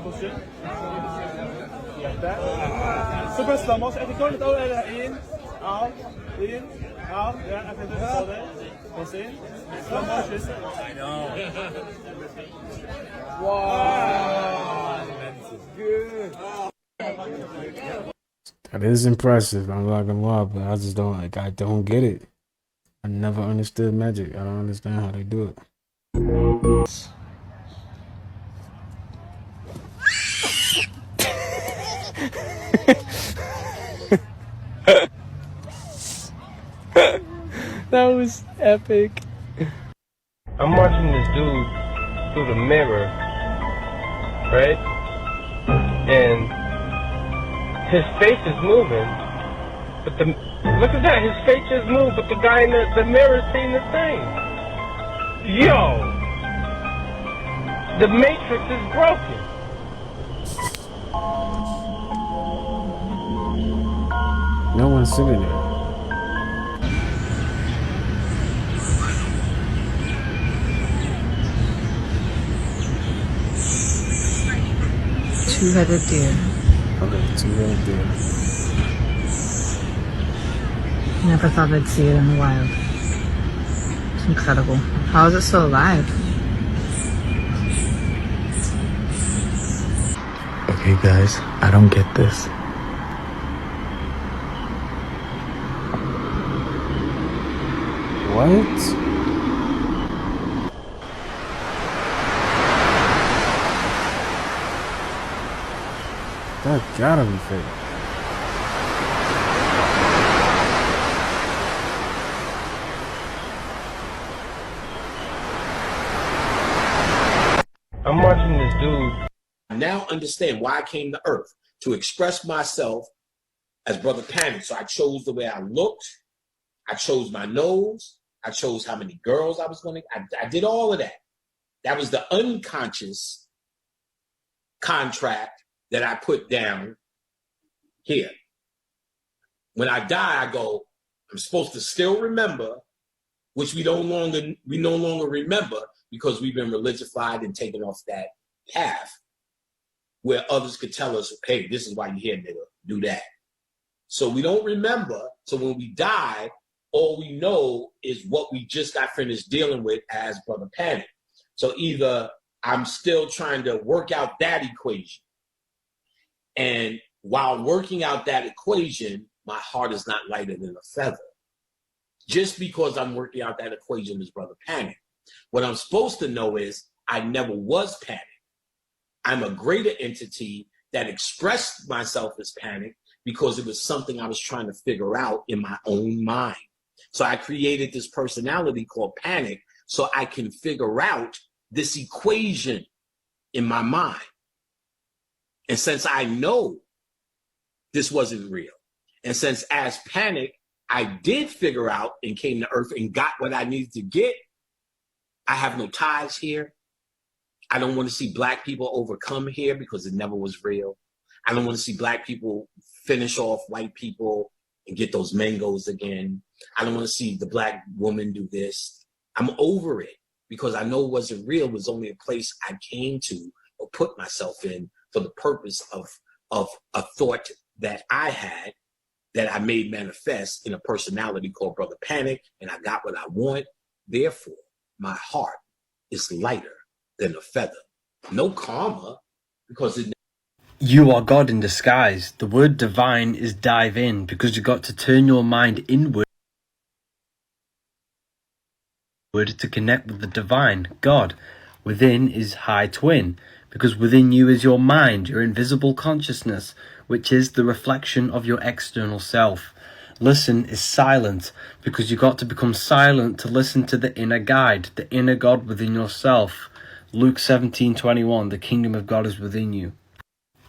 Push it. Like that. Super slow motion. If you go in, out, in, out. Yeah, I can do it all day. Push in. Slow motion. I know. Wow. That is impressive. I'm not gonna lie, but I just don't like. I don't get it. I never understood magic. I don't understand how they do it. That was epic. I'm watching this dude through the mirror, right? And his face is moving, but look at that, his face just moved, but the guy in the mirror seen the thing. Yo! The Matrix is broken. No one's sitting there. Two-headed deer. Okay, two-headed deer. Never thought I'd see it in the wild. It's incredible. How is it still alive? Okay, guys, I don't get this. What? That gotta be fake. I'm watching this dude. I now understand why I came to Earth, to express myself as Brother Panic. So I chose the way I looked. I chose my nose. I chose how many girls I was going to. I did all of that. That was the unconscious contract that I put down here. When I die, I go, I'm supposed to still remember, which we no longer remember because we've been religified and taken off that path where others could tell us, hey, this is why you're here, nigga, do that. So we don't remember. So when we die, all we know is what we just got finished dealing with as Brother Panic. So either I'm still trying to work out that equation, and while working out that equation, my heart is not lighter than a feather. Just because I'm working out that equation as Brother Panic. What I'm supposed to know is I never was Panic. I'm a greater entity that expressed myself as Panic because it was something I was trying to figure out in my own mind. So I created this personality called Panic so I can figure out this equation in my mind. And since I know this wasn't real, and since as Panic, I did figure out and came to Earth and got what I needed to get, I have no ties here. I don't want to see Black people overcome here because it never was real. I don't want to see Black people finish off white people and get those mangoes again. I don't want to see the Black woman do this. I'm over it because I know it wasn't real. It was only a place I came to or put myself in for the purpose of a thought that I had that I made manifest in a personality called Brother Panic, and I got what I want. Therefore, my heart is lighter than a feather. No karma, because it. You are God in disguise. The word divine is dive in, because you got to turn your mind inward to connect with the divine, God. Within is high twin, because within you is your mind, your invisible consciousness, which is the reflection of your external self. Listen is silent, because you got to become silent to listen to the inner guide, the inner God within yourself. Luke 17:21, the kingdom of God is within you.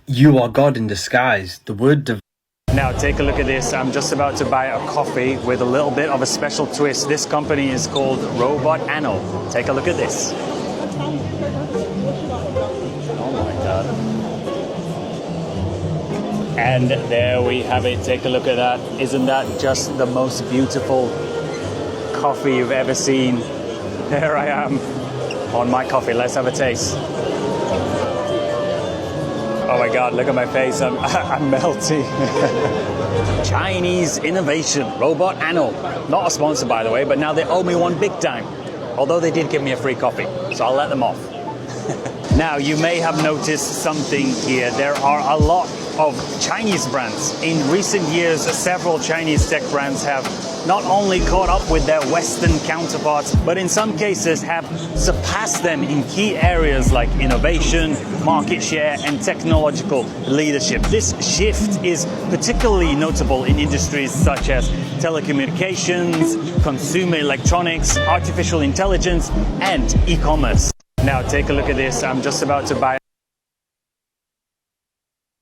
You are God in disguise. The word Now take a look at this. I'm just about to buy a coffee with a little bit of a special twist. This company is called Robot Anno. Take a look at this. Oh my God. And there we have it. Take a look at that. Isn't that just the most beautiful coffee you've ever seen? There I am on my coffee. Let's have a taste. Oh my God, look at my face, I'm melting. Chinese innovation, Robot Anno. Not a sponsor, by the way, but now they owe me one big time. Although they did give me a free coffee, so I'll let them off. Now, you may have noticed something here. There are a lot of Chinese brands. In recent years, several Chinese tech brands have not only caught up with their Western counterparts, but in some cases have surpassed them in key areas like innovation, market share, and technological leadership. This shift is particularly notable in industries such as telecommunications, consumer electronics, artificial intelligence, and e-commerce. Now take a look at this. I'm just about to buy.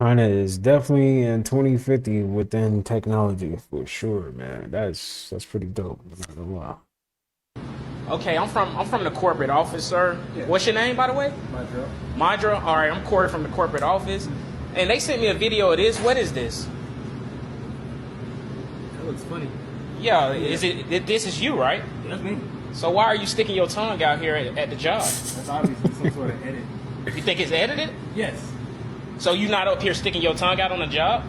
China is definitely in 2050 within technology for sure, man. That's pretty dope. I'm not gonna lie. Okay, I'm from the corporate office, sir. Yeah. What's your name, by the way? Madra. All right, I'm Corey from the corporate office, and they sent me a video of this. What is this? That looks funny. Yeah, is it? This is you, right? That's me. So why are you sticking your tongue out here at the job? That's obviously some sort of edit. You think it's edited? Yes. So you not up here sticking your tongue out on the job?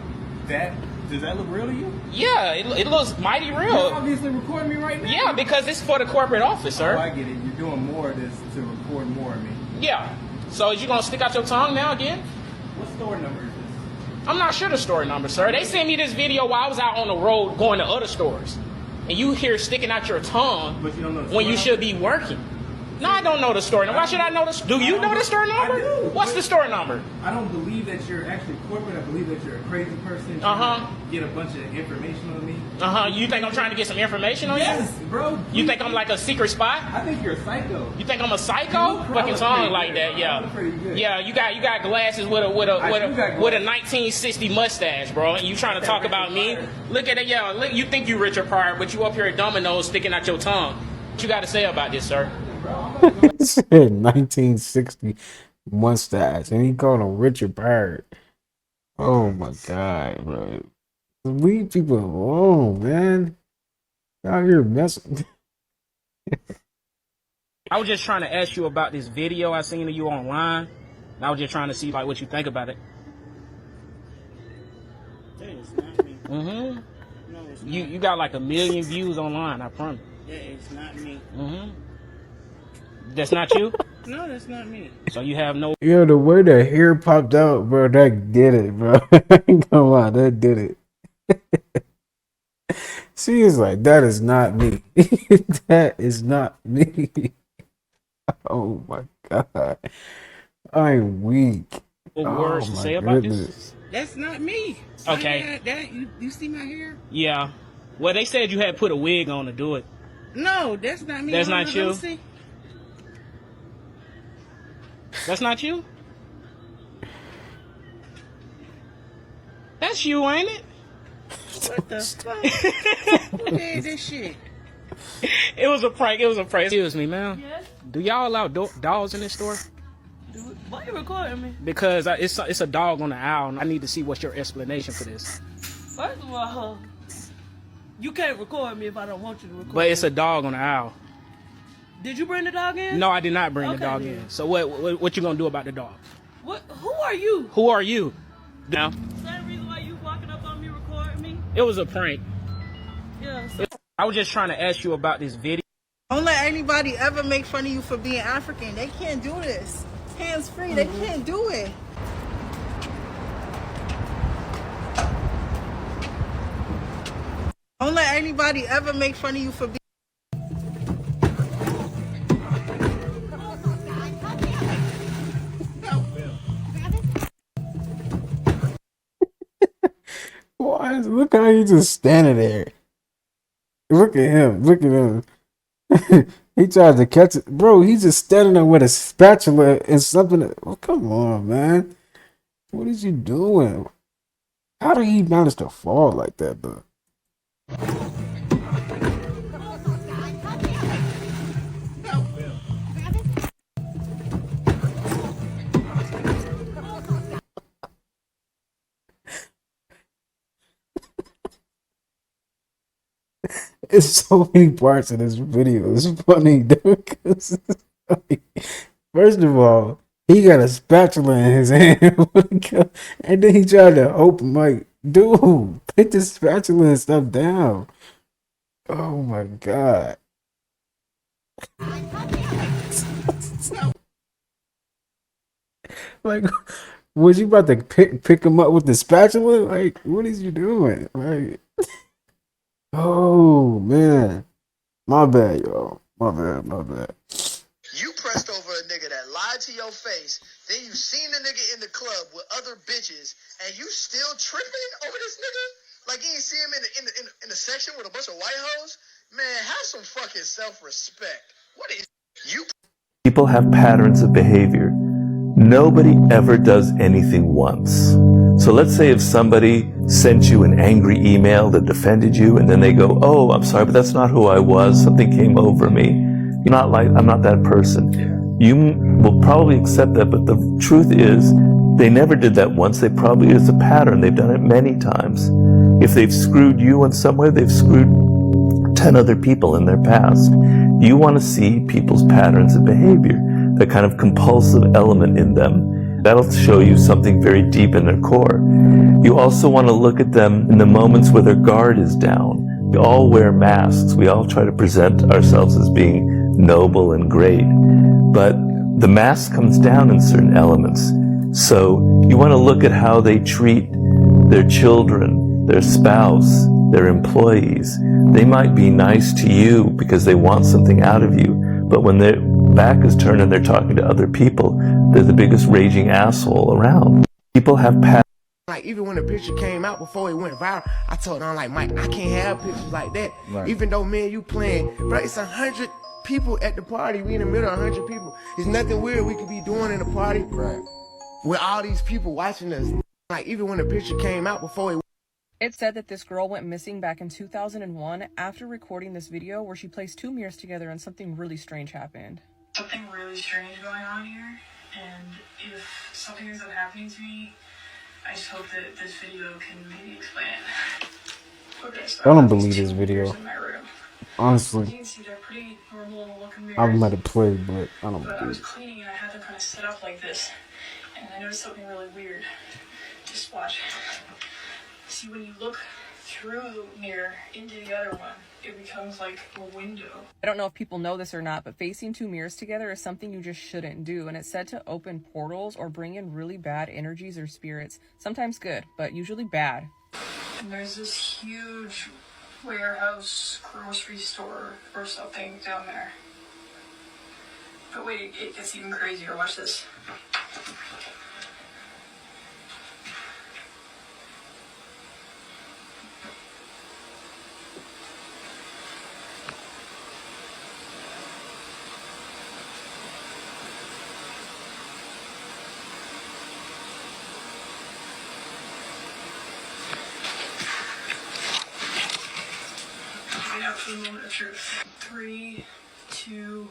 Does that look real to you? Yeah, it looks mighty real. You're obviously recording me right now. Yeah, because it's for the corporate office, sir. Oh, I get it. You're doing more of this to record more of me. Yeah. So is you gonna stick out your tongue now again? What store number is this? I'm not sure the store number, sir. They sent me this video while I was out on the road going to other stores. And you here sticking out your tongue But you don't know the when you store should be working. No, I don't know the store number. Why should I know the? Do you know the store number? I do. What's the store number? I don't believe that you're actually corporate. I believe that you're a crazy person. Get a bunch of information on me. You think I'm trying to get some information on you? Yes, bro. You think I'm like a secret spy? I think you're a psycho. You think I'm a psycho? Fucking tongue like that, yeah. Yeah, you got glasses with a 1960 mustache, bro. And you trying to talk about me? Look at it, yeah. Look, you think you Richard Pryor, but you up here at Domino's sticking out your tongue. What you got to say about this, sir? Said 1960 mustache, and he called him Richard Pryor. Oh my god, bro! Leave people alone, man. Out here messing. I was just trying to ask you about this video I seen of you online. And I was just trying to see like what you think about it. That is not me. Mm-hmm. No, it's You got like 1 million views online, I promise. That is not me. Mm-hmm. That's not you? No, that's not me. So you have no... Yo, the way the hair popped out, bro, that did it, bro. Come on, that did it. She is like, that is not me. That is not me. Oh my god. I'm weak. What words to say about this? That's not me. Okay. You see my hair? Yeah. Well, they said you had put a wig on to do it. No, that's not me. That's not you? That's not you? That's you, ain't it? What the fuck? Who did this shit? It was a prank. It was a prank. Excuse me, ma'am. Yes? Do y'all allow dogs in this store? Why are you recording me? Because it's a dog on the owl, and I need to see what's your explanation for this. First of all, you can't record me if I don't want you to record But it's a dog on the owl. Did you bring the dog in? No, I did not bring the dog then. in. So what you gonna do about the dog? What? Who are you? Who are you? Now, Same reason why you walking up on me recording me? it was a prank. Yeah. I was just trying to ask you about this video. Don't let anybody ever make fun of you for being African. They can't do this. Hands free, they can't do it. Don't let anybody ever make fun of you for being... Why? Look how he's just standing there. Look at him. Look at him. He tried to catch it. Bro, he's just standing there with a spatula and something. Oh, come on, man. What is you doing? How did he manage to fall like that, bro? It's so many parts of this video. It's funny, dude. 'Cause it's funny. First of all, he got a spatula in his hand, and then he tried to open like, dude, put the spatula and stuff down. Oh my god. Like, was you about to pick him up with the spatula? Like, what is you doing? Like, oh man, my bad, y'all. My bad. You pressed over a nigga that lied to your face, then you seen the nigga in the club with other bitches, and you still tripping over this nigga? Like you ain't see him in the section with a bunch of white hoes? Man, have some fucking self-respect. What is you? People have patterns of behavior. Nobody ever does anything once. So let's say if somebody sent you an angry email that offended you, and then they go, "Oh, I'm sorry, but that's not who I was. Something came over me." I'm not that person. You will probably accept that, but the truth is, they never did that once. They probably, it's a pattern. They've done it many times. If they've screwed you in some way, they've screwed 10 other people in their past. You want to see people's patterns of behavior, that kind of compulsive element in them. That'll show you something very deep in their core. You also want to look at them in the moments where their guard is down. We all wear masks. We all try to present ourselves as being noble and great. But the mask comes down in certain elements. So you want to look at how they treat their children, their spouse, their employees. They might be nice to you because they want something out of you, but when their back is turned and they're talking to other people, they're the biggest raging asshole around. People have patterns. Like, even when the picture came out before it went viral, I told him, like, Mike, I can't have pictures like that. Right. Even though me and you playing, bro, it's 100 people at the party. We in the middle of 100 people. There's nothing weird we could be doing in the party. Right. With all these people watching us. Like, even when the picture came out before it. It's said that this girl went missing back in 2001 after recording this video where she placed two mirrors together and something really strange happened. Something really strange going on here, and if something ends up happening to me, I just hope that this video can maybe explain it. Okay, so I don't believe this video. in my room. Honestly, You can see they're pretty normal looking mirrors. I've let it play, but I don't But I believe was it. cleaning and I had them kind of set up like this, and I noticed something really weird. Just watch. See, when you look through the mirror into the other one, it becomes like a window. I don't know if people know this or not, but facing two mirrors together is something you just shouldn't do, and it's said to open portals or bring in really bad energies or spirits. Sometimes good, but usually bad. And there's this huge warehouse, grocery store or something down there. But wait, it gets even crazier. Watch this. Wait out for the moment of truth. 3, 2,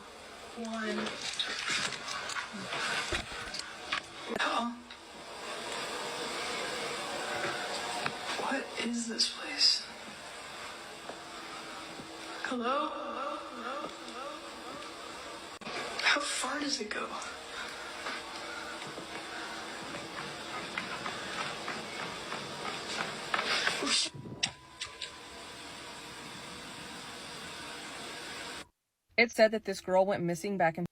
1. Oh. What is this place? Hello? How far does it go? Oh, shit. It's said that this girl went missing back in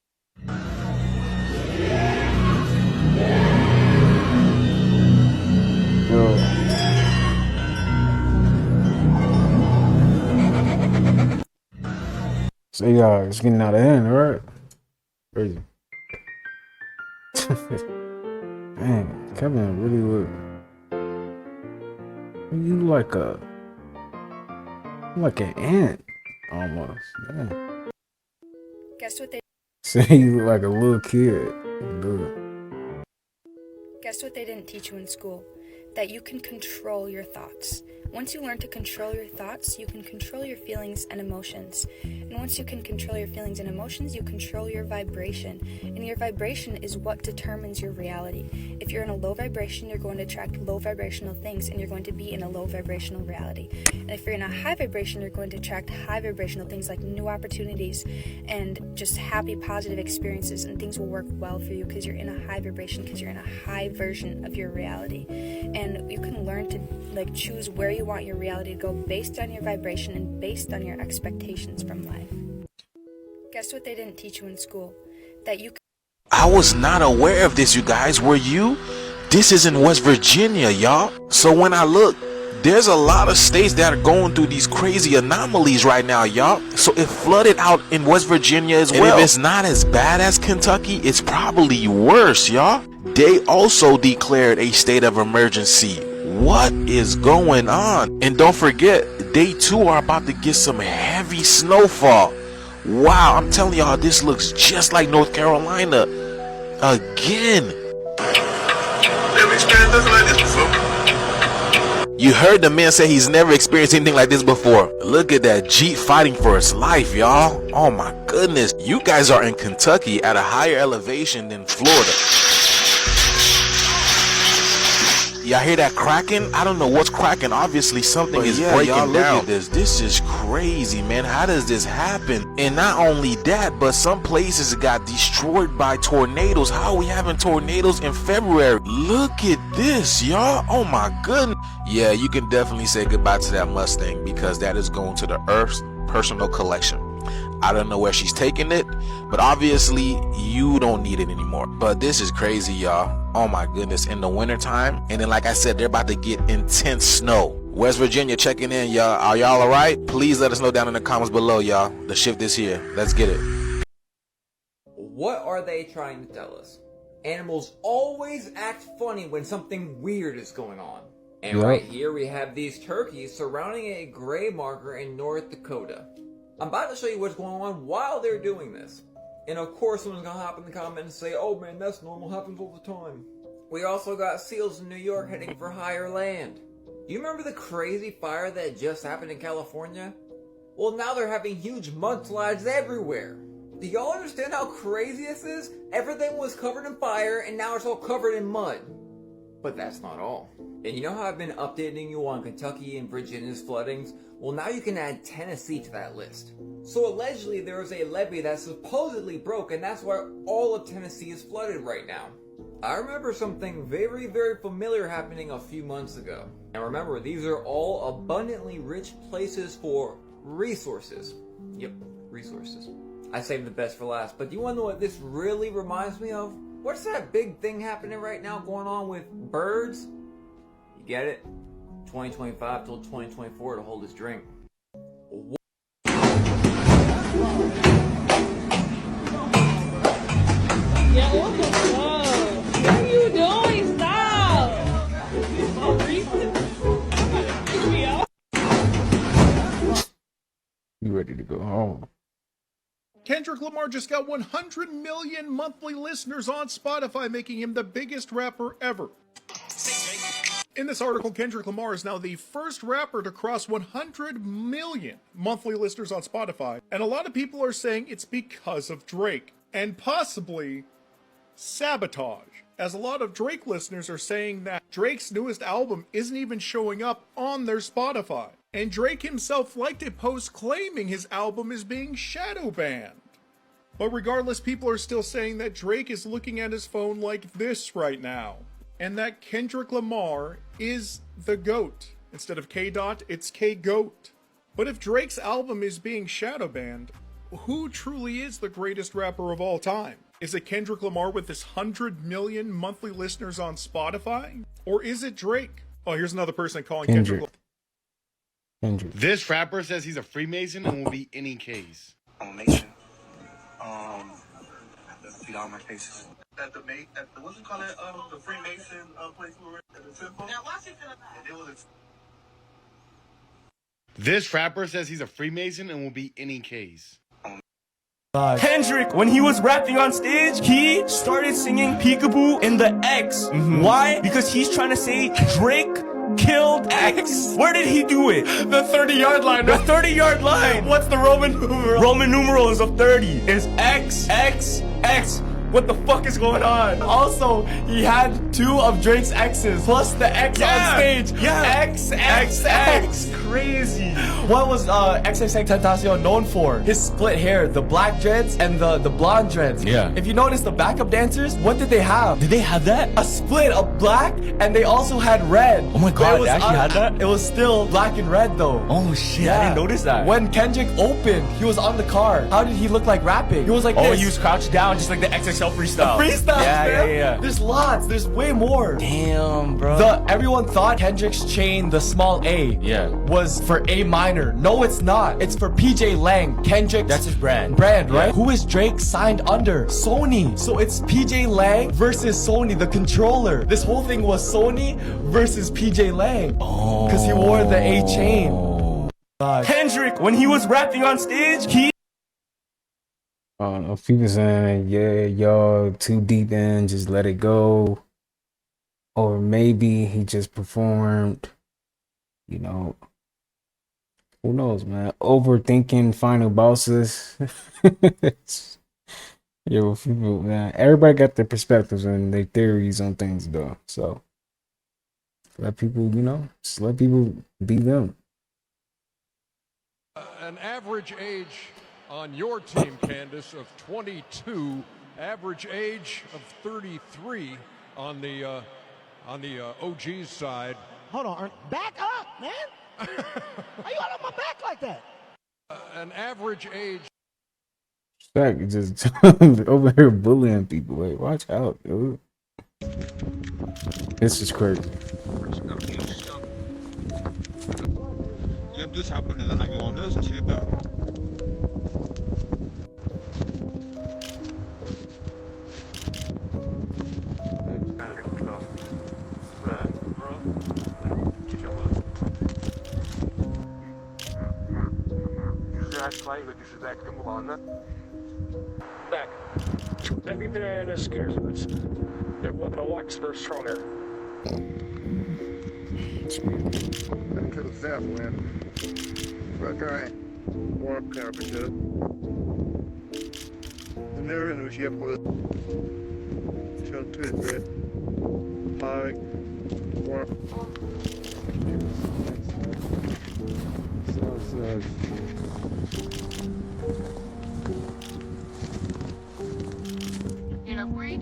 So yeah, it's getting out of hand, right? Crazy. Man, Kevin really look. You like an ant almost. Yeah. Guess what they Say you look like a little kid. Dude. Guess what they didn't teach you in school? That you can control your thoughts. Once you learn to control your thoughts, you can control your feelings and emotions. And once you can control your feelings and emotions, you control your vibration. And your vibration is what determines your reality. If you're in a low vibration, you're going to attract low vibrational things, and you're going to be in a low vibrational reality. And if you're in a high vibration, you're going to attract high vibrational things like new opportunities and just happy, positive experiences, and things will work well for you because you're in a high vibration, because you're in a high version of your reality. And you can learn to choose where you want your reality to go based on your vibration and based on your expectations from life. Guess what they didn't teach you in school? That you I was not aware of this, you guys. Were you? This is in West Virginia, y'all. So when I look, there's a lot of states that are going through these crazy anomalies right now, y'all. So it flooded out in West Virginia as well. And if it's not as bad as Kentucky, it's probably worse, y'all. They also declared a state of emergency. What is going on? And don't forget, they too are about to get some heavy snowfall. Wow, I'm telling y'all, this looks just like North Carolina again. Never experienced nothing like this before. You heard the man say he's never experienced anything like this before. Look at that Jeep fighting for its life, y'all. Oh my goodness. You guys are in Kentucky at a higher elevation than Florida. Y'all hear that cracking? I don't know what's cracking. Obviously something is breaking down. Look at this. This is crazy, man. How does this happen? And not only that, but some places got destroyed by tornadoes. How are we having tornadoes in February? Look at this, y'all. Oh my goodness. Yeah, you can definitely say goodbye to that Mustang because that is going to the Earth's personal collection. I don't know where she's taking it, but obviously you don't need it anymore. But this is crazy, y'all. Oh my goodness, in the wintertime. And then like I said, they're about to get intense snow. West Virginia checking in, y'all. Are y'all alright? Please let us know down in the comments below, y'all. The shift is here. Let's get it. What are they trying to tell us? Animals always act funny when something weird is going on. And right here we have these turkeys surrounding a gray marker in North Dakota. I'm about to show you what's going on while they're doing this. And of course someone's gonna hop in the comments and say, oh man, that's normal, happens all the time. We also got seals in New York heading for higher land. Do you remember the crazy fire that just happened in California? Well, now they're having huge mudslides everywhere. Do y'all understand how crazy this is? Everything was covered in fire and now it's all covered in mud. But that's not all. And you know how I've been updating you on Kentucky and Virginia's floodings? Well, now you can add Tennessee to that list. So allegedly there was a levee that supposedly broke and that's why all of Tennessee is flooded right now. I remember something very, very familiar happening a few months ago. And remember, these are all abundantly rich places for resources. Yep, resources. I saved the best for last, but do you want to know what this really reminds me of? What's that big thing happening right now going on with birds? You get it? 2025 till 2024 to hold his drink. Yeah, what the fuck? What are you doing? Stop! You ready to go home? Kendrick Lamar just got 100 million monthly listeners on Spotify, making him the biggest rapper ever. In this article, Kendrick Lamar is now the first rapper to cross 100 million monthly listeners on Spotify, and a lot of people are saying it's because of Drake, and possibly Sabotage, as a lot of Drake listeners are saying that Drake's newest album isn't even showing up on their Spotify. And Drake himself liked a post claiming his album is being shadow banned. But regardless, people are still saying that Drake is looking at his phone like this right now, and that Kendrick Lamar is the GOAT. Instead of K-Dot, it's K-GOAT. But if Drake's album is being shadow banned, who truly is the greatest rapper of all time? Is it Kendrick Lamar with his 100 million monthly listeners on Spotify? Or is it Drake? Oh, here's another person calling Kendrick. This rapper says he's a Freemason and will be any case. I'm a Mason. Feed all my cases. At the what's it called? The Freemason place we were at the temple. Now watch it. And it was. This rapper says he's a Freemason and will be any case. Kendrick, when he was rapping on stage, he started singing Peekaboo in the X. Why? Because he's trying to say Drake killed X. Where did he do it? The 30-yard line. The 30-yard line. What's the Roman numeral? Roman numerals of 30 is X, X, X. What the fuck is going on? Also, he had 2 of Drake's X's plus the X on stage. Yeah. X, X, X. Crazy. What was XXXTentacion known for? His split hair, the black dreads and the blonde dreads. Yeah. If you notice the backup dancers, what did they have? Did they have that? A split of black, and they also had red. Oh my god, they actually had that? It was still black and red though. Oh shit, I didn't notice that. When Kendrick opened, he was on the car. How did he look like rapping? He was like this. He was crouched down just like the XXL freestyle. The freestyles, man. Yeah. There's lots. There's way more. Damn, bro. Everyone thought Kendrick's chain, the small A, was for A minor. No, it's not. It's for PJ Lang. Kendrick. That's his brand. Right? Who is Drake signed under? Sony. So it's PJ Lang versus Sony, the controller. This whole thing was Sony versus PJ Lang. Oh. Because he wore the A chain. Kendrick, when he was rapping on stage, people saying, yeah, y'all too deep in, just let it go. Or maybe he just performed, you know, who knows, man. Overthinking final bosses. Yo, people, man, everybody got their perspectives and their theories on things, though. So let people, you know, just let people be them. An average age on your team, Candace, of 22. Average age of 33 on the OG's side. Hold on, back up, man. How you on my back like that? An average age. Stack just over here bullying people. Wait, watch out, dude. This is crazy. Du tappar den här gången så typ där. Back. Everything is scarce. There was no wax for stronger. Them to the south, man. Right. Warm temperature. The narrative ship was shut to it. Like warm. You know, breed.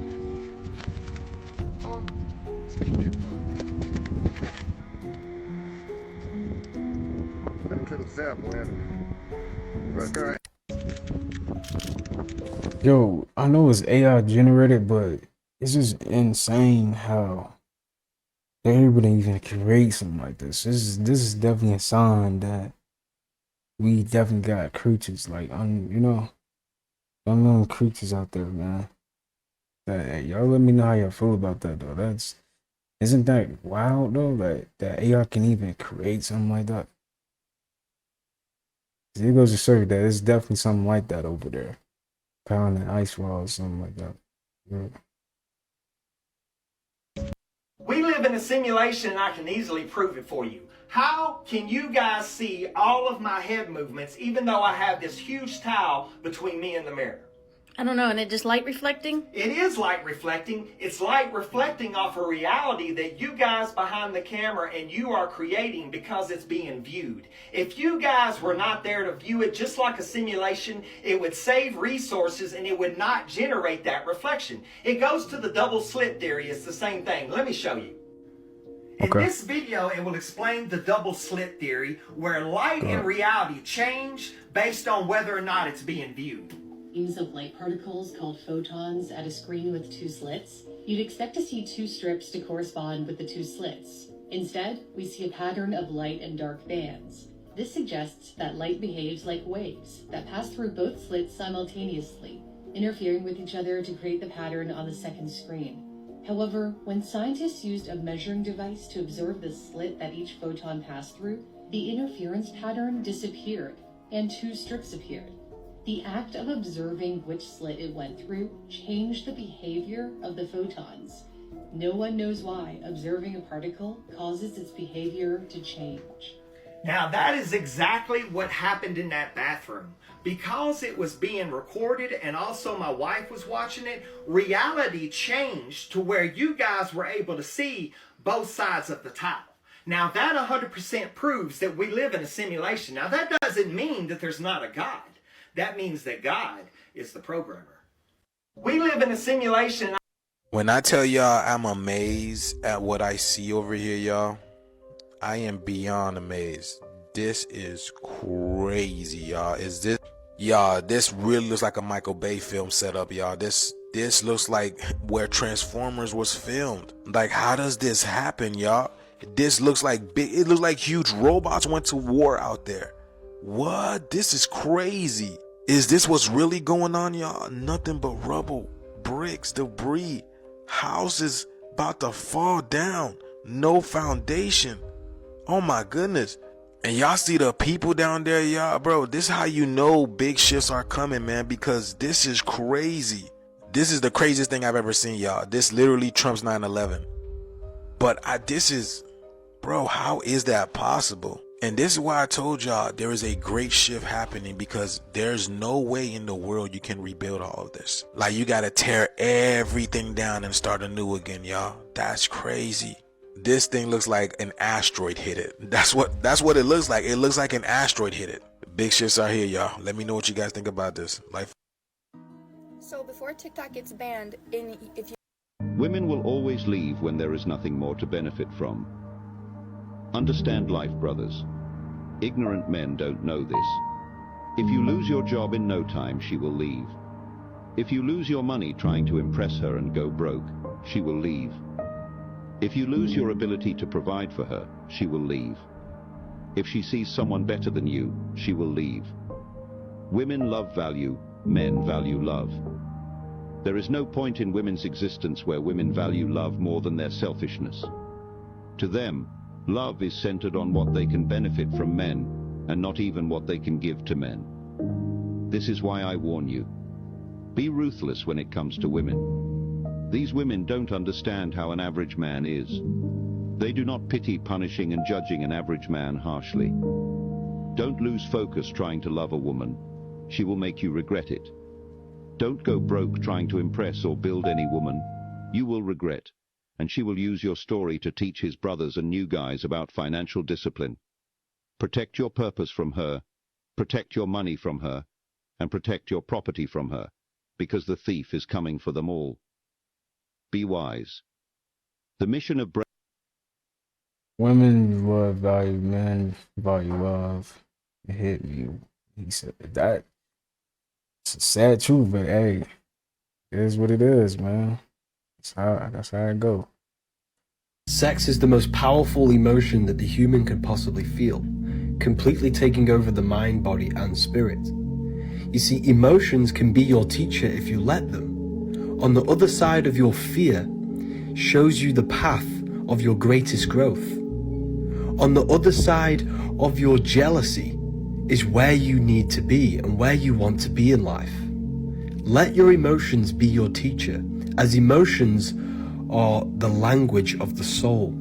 To the south, man. Right. Yo, I know it's AI generated, but it's just insane how they're able to even create something like this. This is definitely a sign that we definitely got creatures like unknown creatures out there, man. That y'all let me know how y'all feel about that though. Isn't that wild though? That AI can even create something like that. It goes to show that it's definitely something like that over there. Pounding ice walls, something like that. Yeah. We live in a simulation and I can easily prove it for you. How can you guys see all of my head movements even though I have this huge towel between me and the mirror? I don't know, and it just light reflecting? It is light reflecting. It's light reflecting off a reality that you guys behind the camera and you are creating because it's being viewed. If you guys were not there to view it just like a simulation, it would save resources and it would not generate that reflection. It goes to the double slit theory. It's the same thing. Let me show you. In this video, it will explain the double slit theory where light and reality change based on whether or not it's being viewed. Of light particles called photons at a screen with two slits, you'd expect to see two strips to correspond with the two slits. Instead, we see a pattern of light and dark bands. This suggests that light behaves like waves that pass through both slits simultaneously, interfering with each other to create the pattern on the second screen. However, when scientists used a measuring device to observe the slit that each photon passed through, the interference pattern disappeared and two strips appeared. The act of observing which slit it went through changed the behavior of the photons. No one knows why observing a particle causes its behavior to change. Now that is exactly what happened in that bathroom. Because it was being recorded and also my wife was watching it, reality changed to where you guys were able to see both sides of the tile. Now that 100% proves that we live in a simulation. Now that doesn't mean that there's not a God. That means that God is the programmer. We live in a simulation. When I tell y'all I'm amazed at what I see over here, y'all, I am beyond amazed. This is crazy, y'all. This really looks like a Michael Bay film setup, y'all. This looks like where Transformers was filmed. Like, how does this happen, y'all? This looks like it looks like huge robots went to war out there. What? This is crazy. Is this what's really going on, y'all? Nothing but rubble, bricks, debris, houses about to fall down, no foundation. Oh my goodness. And y'all see the people down there, y'all, bro. This is how you know big shifts are coming, man, because this is crazy. This is the craziest thing I've ever seen, y'all. This literally trumps 9/11. But bro, how is that possible? And this is why I told y'all there is a great shift happening, because there's no way in the world you can rebuild all of this. Like, you gotta tear everything down and start anew again, y'all. That's crazy. This thing looks like an asteroid hit it. That's what it looks like. It looks like an asteroid hit it. Big shifts are here, y'all. Let me know what you guys think about this. So before TikTok gets banned, Women will always leave when there is nothing more to benefit from. Understand life, brothers. Ignorant men don't know this. If you lose your job in no time, she will leave. If you lose your money trying to impress her and go broke, she will leave. If you lose your ability to provide for her, she will leave. If she sees someone better than you, she will leave. Women love value, men value love. There is no point in women's existence where women value love more than their selfishness. To them, love is centered on what they can benefit from men, and not even what they can give to men. This is why I warn you. Be ruthless when it comes to women. These women don't understand how an average man is. They do not pity punishing and judging an average man harshly. Don't lose focus trying to love a woman. She will make you regret it. Don't go broke trying to impress or build any woman. You will regret, and she will use your story to teach his brothers and new guys about financial discipline. Protect your purpose from her, protect your money from her, and protect your property from her, because the thief is coming for them all. Be wise. The mission of Women love value, men value love. It hit me. He said that. It's a sad truth, but hey, it is what it is, man. That's how it go. Sex is the most powerful emotion that the human could possibly feel, completely taking over the mind, body, and spirit. You see, emotions can be your teacher if you let them. On the other side of your fear shows you the path of your greatest growth. On the other side of your jealousy is where you need to be and where you want to be in life. Let your emotions be your teacher, as emotions are the language of the soul.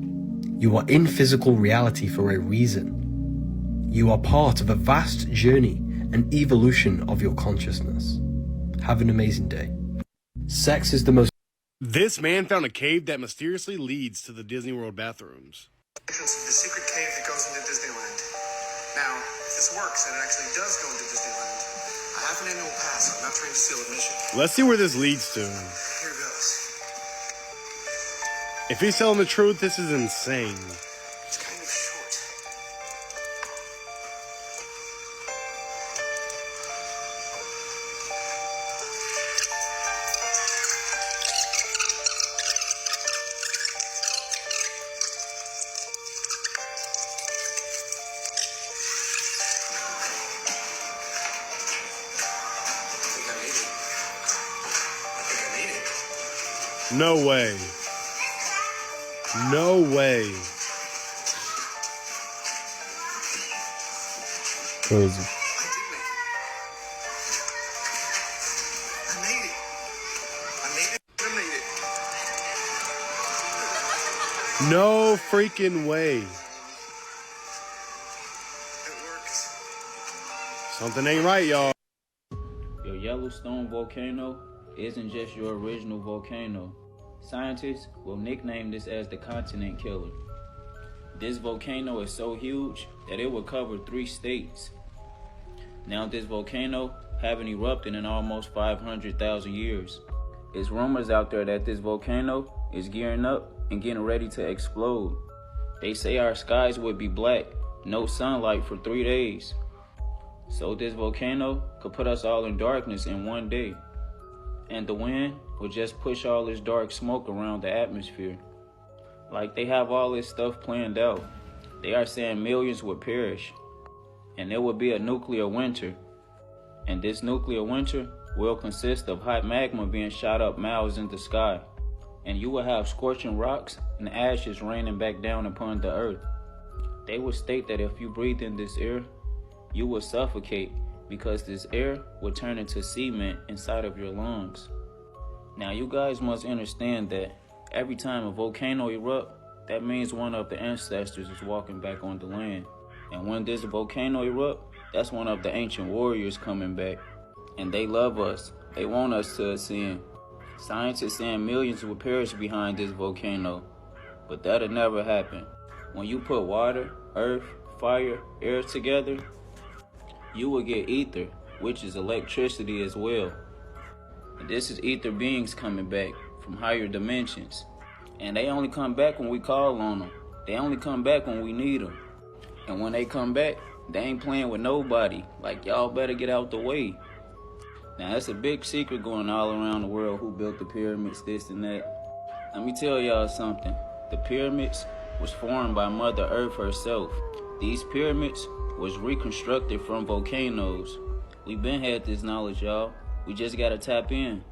You are in physical reality for a reason. You are part of a vast journey and evolution of your consciousness. Have an amazing day. Sex is the most... This man found a cave that mysteriously leads to the Disney World bathrooms. Entrance of the secret cave that goes into Disneyland. Now, if this works and it actually does go into Disneyland, I have an annual pass. I'm not trying to steal admission. Let's see where this leads to. Here goes. If he's telling the truth, this is insane. It's kind of short. No way. No way. Crazy. No freaking way. Something ain't right, y'all. Your Yellowstone volcano isn't just your original volcano. Scientists will nickname this as the continent killer. This volcano is so huge that it would cover 3 states. Now this volcano haven't erupted in almost 500,000 years. It's rumors out there that this volcano is gearing up and getting ready to explode. They say our skies would be black, no sunlight for 3 days. So this volcano could put us all in darkness in 1 day. And the wind will just push all this dark smoke around the atmosphere. Like they have all this stuff planned out. They are saying millions would perish. And there would be a nuclear winter. And this nuclear winter will consist of hot magma being shot up miles in the sky. And you will have scorching rocks and ashes raining back down upon the earth. They would state that if you breathe in this air, you will suffocate because this air will turn into cement inside of your lungs. Now you guys must understand that every time a volcano erupts, that means one of the ancestors is walking back on the land. And when this volcano erupts, that's one of the ancient warriors coming back. And they love us. They want us to ascend. Scientists saying millions will perish behind this volcano. But that'll never happen. When you put water, earth, fire, air together, you will get ether, which is electricity as well. And this is ether beings coming back from higher dimensions. And they only come back when we call on them. They only come back when we need them. And when they come back, they ain't playing with nobody. Like, y'all better get out the way. Now, that's a big secret going all around the world, who built the pyramids, this and that. Let me tell y'all something. The pyramids was formed by Mother Earth herself. These pyramids was reconstructed from volcanoes. We been had this knowledge, y'all. We just gotta tap in.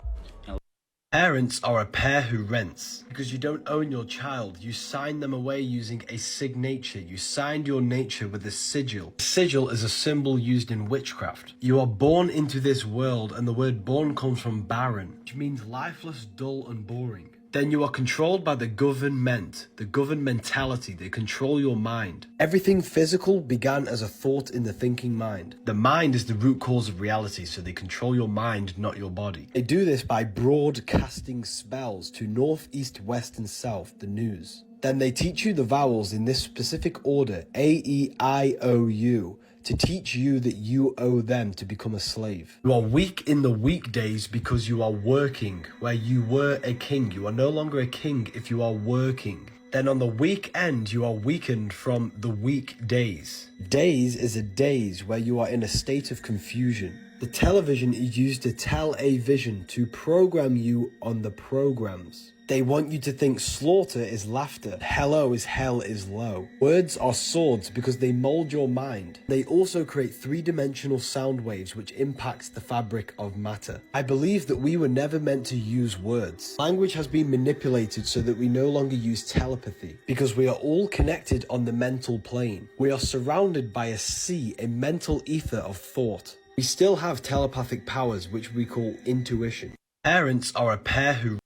Parents are a pair who rents. Because you don't own your child, you sign them away using a signature. You signed your nature with a sigil. A sigil is a symbol used in witchcraft. You are born into this world, and the word born comes from barren, which means lifeless, dull, and boring. Then you are controlled by the government, the governmentality. They control your mind. Everything physical began as a thought in the thinking mind. The mind is the root cause of reality, so they control your mind, not your body. They do this by broadcasting spells to north, east, west, and south, the news. Then they teach you the vowels in this specific order, A, E, I, O, U, to teach you that you owe them to become a slave. You are weak in the weekdays because you are working. Where you were a king, you are no longer a king if you are working. Then on the weekend, you are weakened from the weekdays. Days is a daze where you are in a state of confusion. The television is used to tell a vision, to program you on the programs. They want you to think slaughter is laughter, hello is hell is low. Words are swords because they mold your mind. They also create three-dimensional sound waves which impacts the fabric of matter. I believe that we were never meant to use words. Language has been manipulated so that we no longer use telepathy because we are all connected on the mental plane. We are surrounded by a sea, a mental ether of thought. We still have telepathic powers which we call intuition. Parents are a pair who...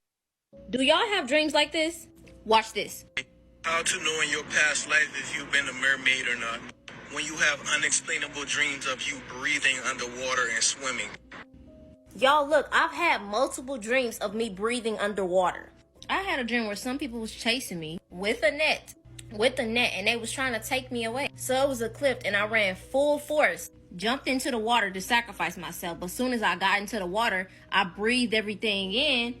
Do y'all have dreams like this? Watch this. How to know in your past life if you've been a mermaid or not. When you have unexplainable dreams of you breathing underwater and swimming. Y'all look, I've had multiple dreams of me breathing underwater. I had a dream where some people was chasing me with a net, and they was trying to take me away. So it was a cliff and I ran full force, jumped into the water to sacrifice myself. But as soon as I got into the water, I breathed everything in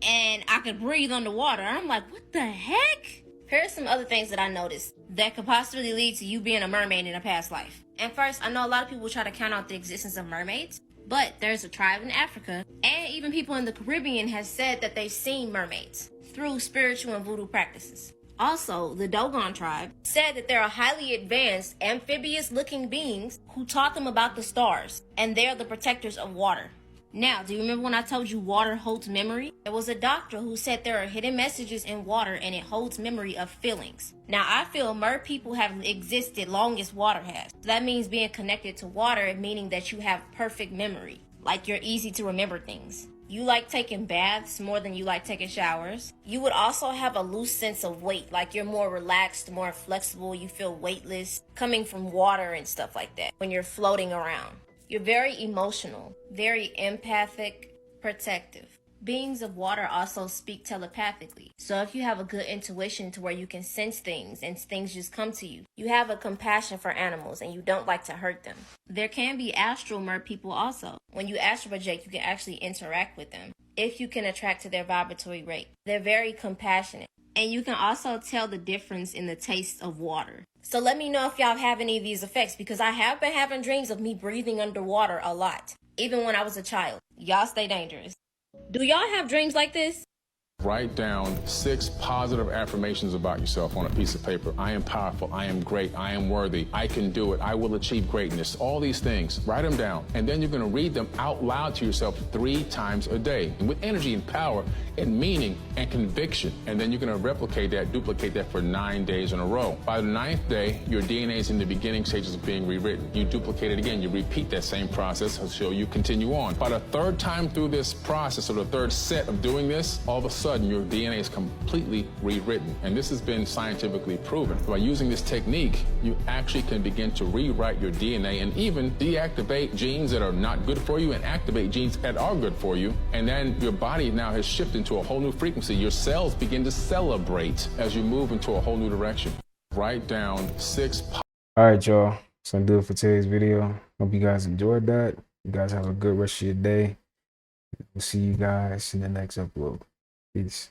and I could breathe underwater. I'm like, what the heck? Here's some other things that I noticed that could possibly lead to you being a mermaid in a past life. And first, I know a lot of people try to count out the existence of mermaids, but there's a tribe in Africa, and even people in the Caribbean has said that they've seen mermaids through spiritual and voodoo practices. Also, the Dogon tribe said that there are highly advanced, amphibious-looking beings who taught them about the stars, and they're the protectors of water. Now, do you remember when I told you water holds memory? There was a doctor who said there are hidden messages in water and it holds memory of feelings. Now, I feel mer people have existed long as water has. So that means being connected to water, meaning that you have perfect memory. Like you're easy to remember things. You like taking baths more than you like taking showers. You would also have a loose sense of weight, like you're more relaxed, more flexible, you feel weightless, coming from water and stuff like that when you're floating around. You're very emotional, very empathic, protective. Beings of water also speak telepathically. So if you have a good intuition to where you can sense things and things just come to you, you have a compassion for animals and you don't like to hurt them. There can be astral mer people also. When you astral project, you can actually interact with them if you can attract to their vibratory rate. They're very compassionate. And you can also tell the difference in the taste of water. So let me know if y'all have any of these effects, because I have been having dreams of me breathing underwater a lot, even when I was a child. Y'all stay dangerous. Do y'all have dreams like this? Write down 6 positive affirmations about yourself on a piece of paper. I am powerful. I am great. I am worthy. I can do it. I will achieve greatness. All these things. Write them down. And then you're going to read them out loud to yourself 3 times a day. And with energy and power and meaning and conviction. And then you're going to replicate that, duplicate that for 9 days in a row. By the 9th day, your DNA is in the beginning stages of being rewritten. You duplicate it again. You repeat that same process until you continue on. By the 3rd time through this process, or the 3rd set of doing this, all of a sudden, your DNA is completely rewritten. And this has been scientifically proven. By using this technique, you actually can begin to rewrite your DNA and even deactivate genes that are not good for you and activate genes that are good for you. And then your body now has shifted to a whole new frequency. Your cells begin to celebrate as you move into a whole new direction. Write down 6. All right, y'all. That's gonna do it for today's video. Hope you guys enjoyed that. You guys have a good rest of your day. We'll see you guys in the next upload. Peace.